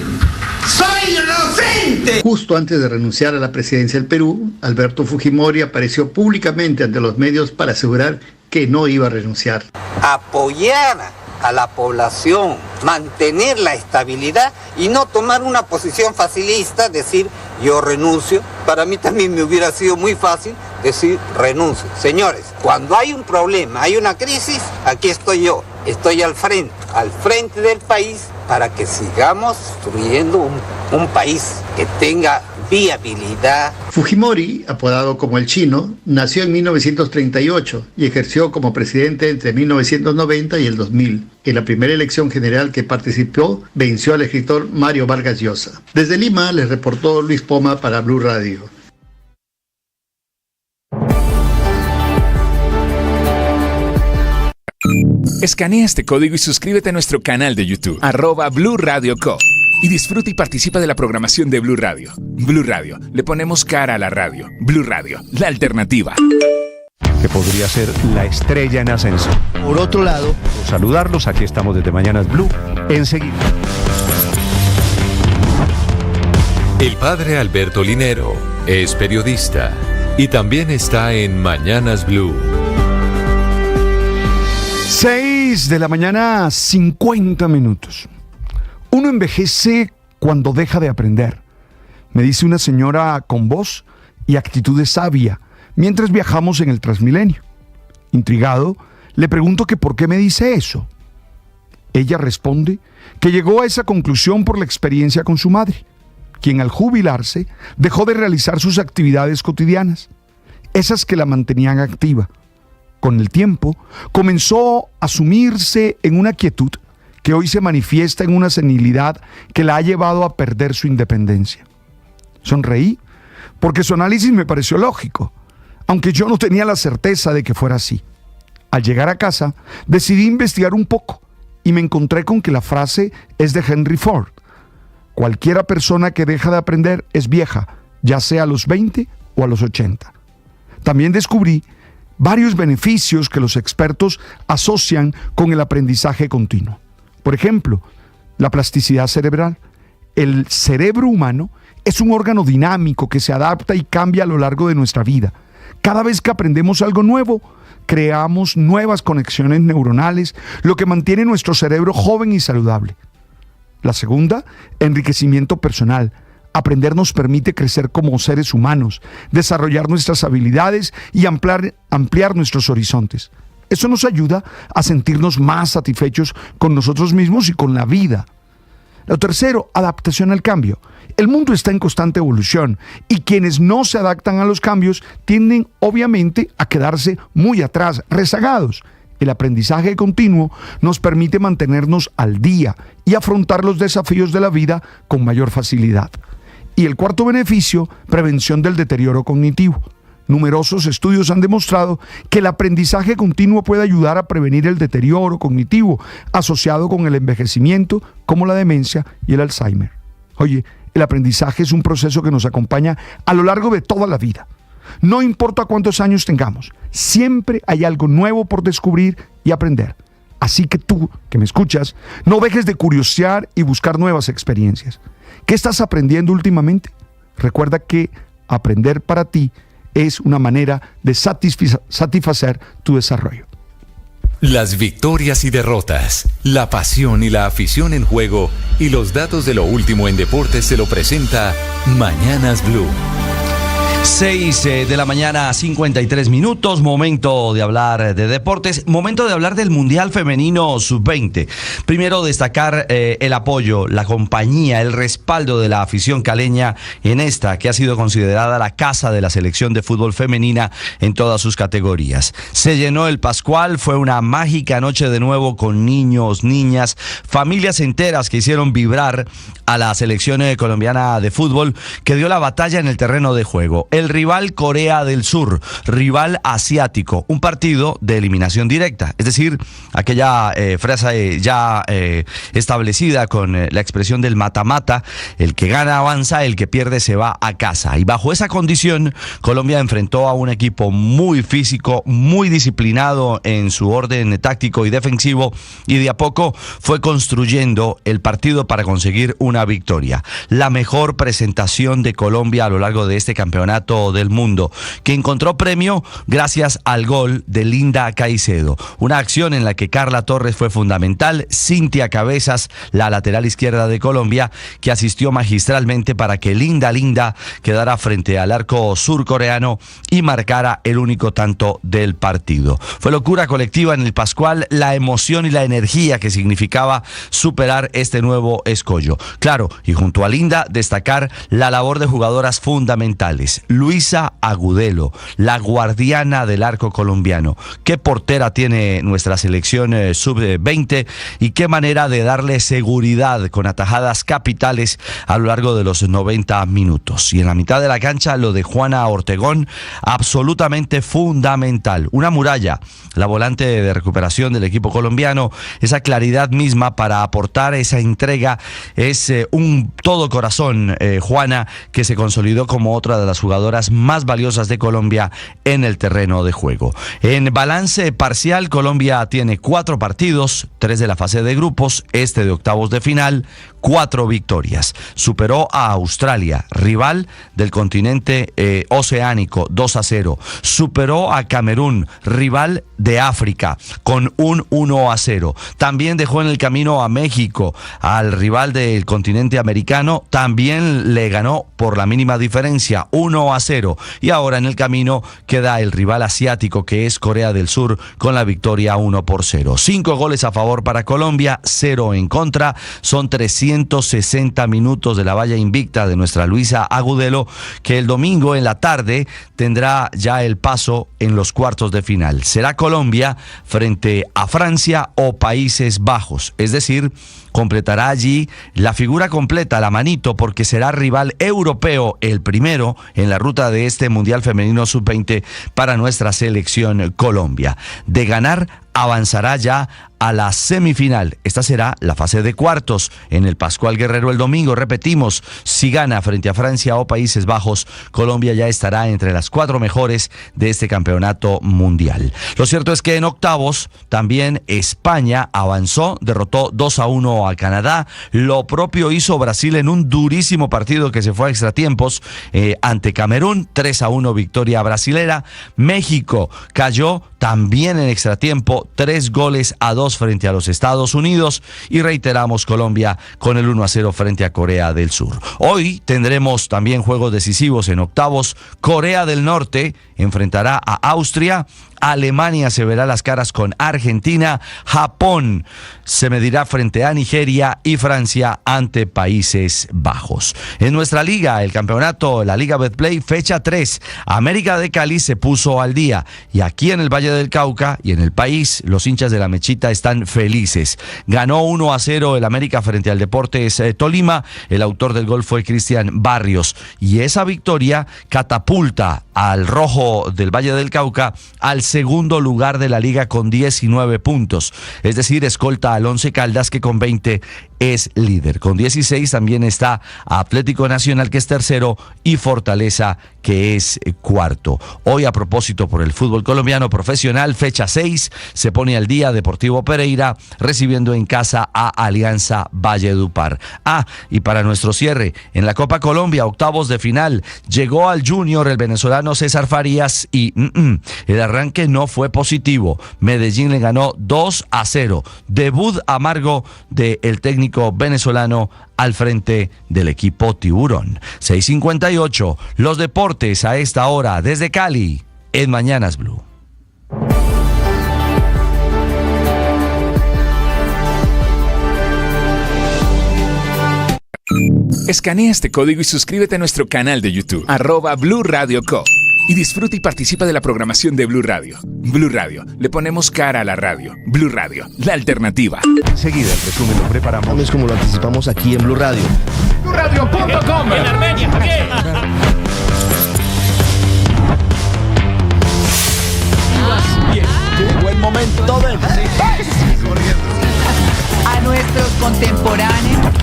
Speaker 22: ¡Soy inocente!
Speaker 7: Justo antes de renunciar a la presidencia del Perú, Alberto Fujimori apareció públicamente ante los medios para asegurar que no iba a renunciar.
Speaker 22: Apoyar a la población, mantener la estabilidad y no tomar una posición facilista, decir yo renuncio. Para mí también me hubiera sido muy fácil decir renuncio. Señores, cuando hay un problema, hay una crisis, aquí estoy yo. Estoy al frente del país para que sigamos construyendo un país que tenga viabilidad.
Speaker 7: Fujimori, apodado como el Chino, nació en 1938 y ejerció como presidente entre 1990 y el 2000. En la primera elección general que participó, venció al escritor Mario Vargas Llosa. Desde Lima les reportó Luis Poma para Blue Radio.
Speaker 6: Escanea este código y suscríbete a nuestro canal de YouTube, @Blue Radio Co. y disfruta y participa de la programación de Blue Radio. Blue Radio, le ponemos cara a la radio. Blue Radio, la alternativa.
Speaker 15: Que podría ser la estrella en ascenso. Por otro lado, saludarlos, aquí estamos desde Mañanas Blue, enseguida.
Speaker 29: El padre Alberto Linero es periodista y también está en Mañanas Blue.
Speaker 20: 6 de la mañana, 50 minutos. Uno envejece cuando deja de aprender, me dice una señora con voz y actitud sabia mientras viajamos en el Transmilenio. Intrigado, le pregunto que por qué me dice eso. Ella responde que llegó a esa conclusión por la experiencia con su madre, quien al jubilarse dejó de realizar sus actividades cotidianas, esas que la mantenían activa. Con el tiempo, comenzó a sumirse en una quietud que hoy se manifiesta en una senilidad que la ha llevado a perder su independencia. Sonreí porque su análisis me pareció lógico, aunque yo no tenía la certeza de que fuera así. Al llegar a casa, decidí investigar un poco y me encontré con que la frase es de Henry Ford. Cualquiera persona que deja de aprender es vieja, ya sea a los 20 o a los 80. También descubrí varios beneficios que los expertos asocian con el aprendizaje continuo. Por ejemplo, la plasticidad cerebral. El cerebro humano es un órgano dinámico que se adapta y cambia a lo largo de nuestra vida. Cada vez que aprendemos algo nuevo, creamos nuevas conexiones neuronales, lo que mantiene nuestro cerebro joven y saludable. La segunda, enriquecimiento personal. Aprender nos permite crecer como seres humanos, desarrollar nuestras habilidades y ampliar nuestros horizontes. Eso nos ayuda a sentirnos más satisfechos con nosotros mismos y con la vida. Lo tercero, adaptación al cambio. El mundo está en constante evolución y quienes no se adaptan a los cambios tienden obviamente a quedarse muy atrás, rezagados. El aprendizaje continuo nos permite mantenernos al día y afrontar los desafíos de la vida con mayor facilidad. Y el cuarto beneficio, prevención del deterioro cognitivo. Numerosos estudios han demostrado que el aprendizaje continuo puede ayudar a prevenir el deterioro cognitivo asociado con el envejecimiento, como la demencia y el Alzheimer. Oye, el aprendizaje es un proceso que nos acompaña a lo largo de toda la vida. No importa cuántos años tengamos, siempre hay algo nuevo por descubrir y aprender. Así que tú, que me escuchas, no dejes de curiosear y buscar nuevas experiencias. ¿Qué estás aprendiendo últimamente? Recuerda que aprender para ti es una manera de satisfacer tu desarrollo.
Speaker 29: Las victorias y derrotas, la pasión y la afición en juego y los datos de lo último en deportes se lo presenta Mañanas Blue.
Speaker 1: 6 de la mañana, 53 minutos, momento de hablar de deportes, momento de hablar del Mundial Femenino Sub-20. Primero destacar el apoyo, la compañía, el respaldo de la afición caleña en esta que ha sido considerada la casa de la selección de fútbol femenina en todas sus categorías. Se llenó el Pascual, fue una mágica noche de nuevo con niños, niñas, familias enteras que hicieron vibrar a la selección colombiana de fútbol que dio la batalla en el terreno de juego. El rival Corea del Sur, rival asiático, un partido de eliminación directa, es decir, aquella frase ya establecida con la expresión del mata-mata, el que gana avanza, el que pierde se va a casa. Y bajo esa condición, Colombia enfrentó a un equipo muy físico, muy disciplinado en su orden táctico y defensivo, y de a poco fue construyendo el partido para conseguir una victoria. La mejor presentación de Colombia a lo largo de este campeonato del mundo, que encontró premio gracias al gol de Linda Caicedo. Una acción en la que Carla Torres fue fundamental, Cintia Cabezas, la lateral izquierda de Colombia, que asistió magistralmente para que Linda quedara frente al arco surcoreano y marcara el único tanto del partido. Fue locura colectiva en el Pascual, la emoción y la energía que significaba superar este nuevo escollo. Claro, y junto a Linda, destacar la labor de jugadoras fundamentales. Luisa Agudelo, la guardiana del arco colombiano. ¿Qué portera tiene nuestra selección sub-20 y qué manera de darle seguridad con atajadas capitales a lo largo de los 90 minutos? Y en la mitad de la cancha lo de Juana Ortegón, absolutamente fundamental. Una muralla, la volante de recuperación del equipo colombiano, esa claridad misma para aportar esa entrega, es un todo corazón, Juana, que se consolidó como otra de las jugadoras más valiosas de Colombia en el terreno de juego. En balance parcial, Colombia tiene 4 partidos, 3 de la fase de grupos, este de octavos de final, 4 victorias. Superó a Australia, rival del continente oceánico, 2-0. Superó a Camerún, rival de África, con un 1-0. También dejó en el camino a México, al rival del continente americano, también le ganó por la mínima diferencia, 1-0. Y ahora en el camino queda el rival asiático, que es Corea del Sur, con la victoria 1-0. 5 goles a favor para Colombia, 0 en contra. Son 360 minutos de la valla invicta de nuestra Luisa Agudelo, que el domingo en la tarde tendrá ya el paso en los cuartos de final. Será Colombia frente a Francia o Países Bajos, es decir, completará allí la figura completa, la manito, porque será rival europeo, el primero en la ruta de este Mundial Femenino Sub-20 para nuestra selección Colombia. De ganar, avanzará ya a la semifinal. Esta será la fase de cuartos en el Pascual Guerrero el domingo. Repetimos, si gana frente a Francia o Países Bajos, Colombia ya estará entre las 4 mejores de este campeonato mundial. Lo cierto es que en octavos también España avanzó, derrotó 2-1 a Canadá. Lo propio hizo Brasil en un durísimo partido que se fue a extratiempos ante Camerún, 3-1 victoria brasilera. México cayó también en extratiempo, 3-2 frente a los Estados Unidos, y reiteramos, Colombia con el 1-0 frente a Corea del Sur. Hoy tendremos también juegos decisivos en octavos. Corea del Norte enfrentará a Austria, Alemania se verá las caras con Argentina, Japón se medirá frente a Nigeria y Francia ante Países Bajos. En nuestra liga, el campeonato, la Liga Betplay, fecha 3, América de Cali se puso al día, y aquí en el Valle del Cauca y en el país, los hinchas de la Mechita están felices. Ganó 1-0 el América frente al Deportes Tolima, el autor del gol fue Cristian Barrios, y esa victoria catapulta al rojo del Valle del Cauca al segundo lugar de la liga con 19 puntos, es decir, escolta al Once Caldas, que con 20 es líder. Con 16 también está Atlético Nacional, que es tercero, y Fortaleza, que es cuarto. Hoy, a propósito por el fútbol colombiano profesional, fecha 6, se pone al día Deportivo Pereira recibiendo en casa a Alianza Valledupar. Y para nuestro cierre, en la Copa Colombia, octavos de final, llegó al Junior el venezolano César Farías y el arranque no fue positivo. Medellín le ganó 2-0. Debut amargo del técnico venezolano al frente del equipo Tiburón. 6:58, los deportes a esta hora desde Cali, en Mañanas Blue.
Speaker 6: Escanea este código y suscríbete a nuestro canal de YouTube, @Blue Radio Co. Y disfruta y participa de la programación de Blue Radio. Blue Radio, le ponemos cara a la radio. Blue Radio, la alternativa.
Speaker 37: Enseguida el resumen lo preparamos como lo anticipamos aquí en Blue Radio.
Speaker 6: BlueRadio.com. En Armenia,
Speaker 9: Llegó el momento del a nuestros contemporáneos.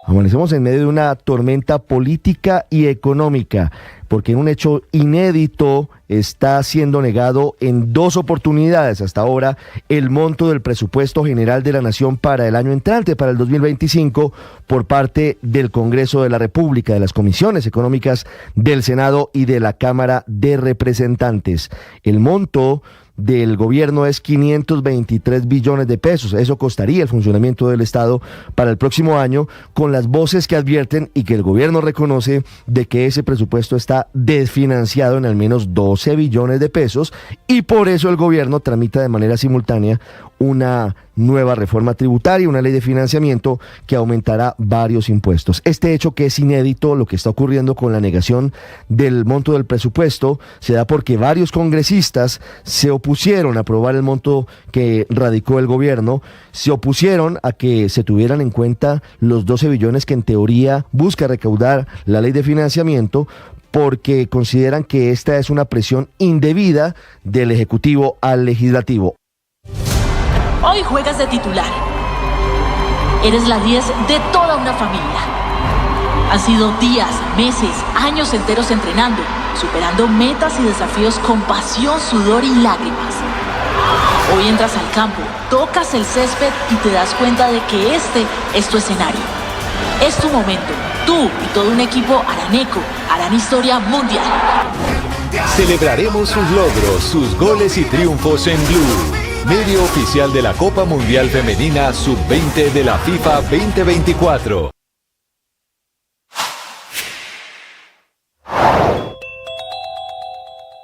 Speaker 37: Amanecemos en medio de una tormenta política y económica, porque en un hecho inédito está siendo negado en 2 oportunidades hasta ahora el monto del presupuesto general de la Nación para el año entrante, para el 2025, por parte del Congreso de la República, de las comisiones económicas del Senado y de la Cámara de Representantes. El monto del gobierno es 523 billones de pesos. Eso costaría el funcionamiento del Estado para el próximo año, con las voces que advierten y que el gobierno reconoce de que ese presupuesto está desfinanciado en al menos 12 billones de pesos, y por eso el gobierno tramita de manera simultánea una nueva reforma tributaria, una ley de financiamiento que aumentará varios impuestos. Este hecho, que es inédito, lo que está ocurriendo con la negación del monto del presupuesto, se da porque varios congresistas se opusieron a aprobar el monto que radicó el gobierno, se opusieron a que se tuvieran en cuenta los 12 billones que en teoría busca recaudar la ley de financiamiento, porque consideran que esta es una presión indebida del Ejecutivo al Legislativo.
Speaker 2: Hoy juegas de titular. Eres la 10 de toda una familia. Han sido días, meses, años enteros entrenando, superando metas y desafíos con pasión, sudor y lágrimas. Hoy entras al campo, tocas el césped y te das cuenta de que este es tu escenario. Es tu momento. Tú y todo un equipo araneco harán historia mundial.
Speaker 3: Celebraremos sus logros, sus goles y triunfos en Blue, medio oficial de la Copa Mundial Femenina Sub-20 de la FIFA 2024.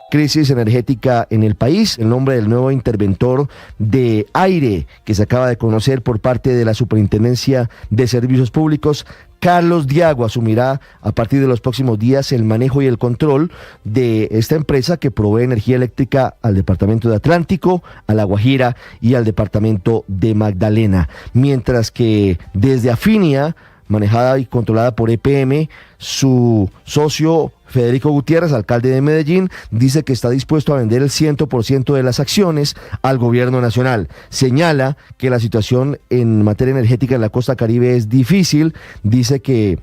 Speaker 37: Crisis energética en el país. El nombre del nuevo interventor de aire que se acaba de conocer por parte de la Superintendencia de Servicios Públicos, Carlos Diago, asumirá a partir de los próximos días el manejo y el control de esta empresa que provee energía eléctrica al departamento de Atlántico, a La Guajira y al departamento de Magdalena. Mientras que desde Afinia, manejada y controlada por EPM, su socio Federico Gutiérrez, alcalde de Medellín, dice que está dispuesto a vender el 100% de las acciones al gobierno nacional. Señala que la situación en materia energética en la costa Caribe es difícil, dice que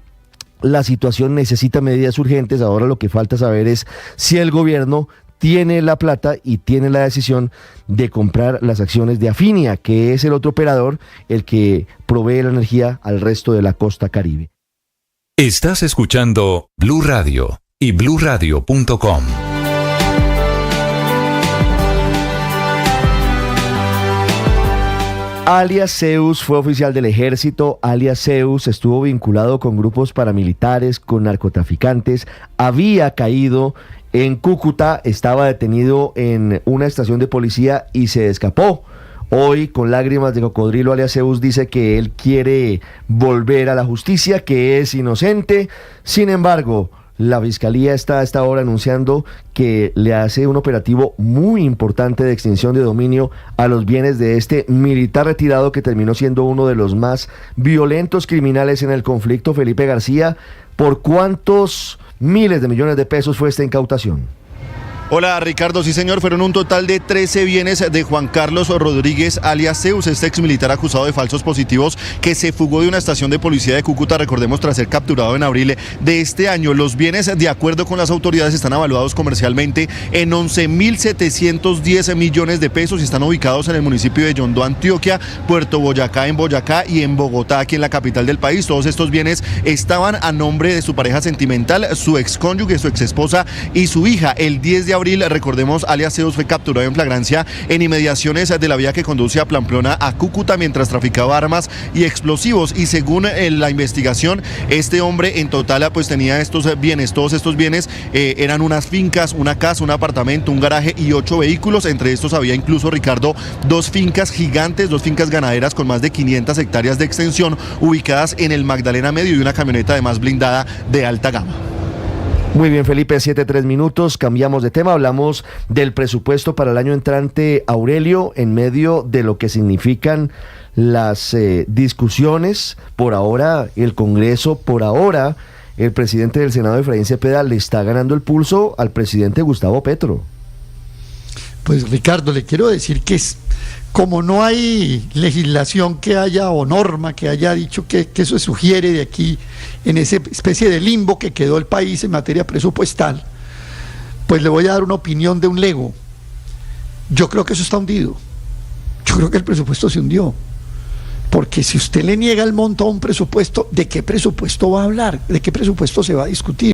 Speaker 37: la situación necesita medidas urgentes. Ahora lo que falta saber es si el gobierno tiene la plata y tiene la decisión de comprar las acciones de Afinia, que es el otro operador, el que provee la energía al resto de la costa Caribe.
Speaker 29: Estás escuchando Blue Radio y bluradio.com.
Speaker 37: Alias Zeus fue oficial del ejército. Alias Zeus estuvo vinculado con grupos paramilitares, con narcotraficantes, había caído en Cúcuta, estaba detenido en una estación de policía y se escapó. Hoy, con lágrimas de cocodrilo, alias Zeus dice que él quiere volver a la justicia, que es inocente. Sin embargo, la Fiscalía está a esta hora anunciando que le hace un operativo muy importante de extinción de dominio a los bienes de este militar retirado que terminó siendo uno de los más violentos criminales en el conflicto. Felipe García, ¿por cuántos miles de millones de pesos fue esta incautación?
Speaker 13: Hola Ricardo, sí señor, fueron un total de 13 bienes de Juan Carlos Rodríguez alias Zeus, este exmilitar acusado de falsos positivos que se fugó de una estación de policía de Cúcuta, recordemos, tras ser capturado en abril de este año. Los bienes, de acuerdo con las autoridades, están evaluados comercialmente en 11.710 millones de pesos y están ubicados en el municipio de Yondó, Antioquia, Puerto Boyacá en Boyacá y en Bogotá, aquí en la capital del país. Todos estos bienes estaban a nombre de su pareja sentimental, su excónyuge, su exesposa y su hija. El 10 de abril, recordemos, alias Zeus fue capturado en flagrancia en inmediaciones de la vía que conduce a Pamplona a Cúcuta mientras traficaba armas y explosivos, y según la investigación, este hombre en total pues tenía estos bienes, todos estos bienes eran unas fincas, una casa, un apartamento, un garaje y 8 vehículos. Entre estos había incluso, Ricardo, 2 fincas gigantes, 2 fincas ganaderas con más de 500 hectáreas de extensión ubicadas en el Magdalena Medio y una camioneta además blindada de alta gama.
Speaker 37: Muy bien, Felipe, 7:03 minutos, cambiamos de tema, hablamos del presupuesto para el año entrante. Aurelio, en medio de lo que significan las discusiones, por ahora el Congreso, por ahora el presidente del Senado, Efraín Cepeda, le está ganando el pulso al presidente Gustavo Petro.
Speaker 14: Pues Ricardo, le quiero decir que como no hay legislación que haya o norma que haya dicho que eso se sugiere de aquí, en esa especie de limbo que quedó el país en materia presupuestal, pues le voy a dar una opinión de un lego. Yo creo que eso está hundido. Yo creo que el presupuesto se hundió. Porque si usted le niega el monto a un presupuesto, ¿de qué presupuesto va a hablar? ¿De qué presupuesto se va a discutir?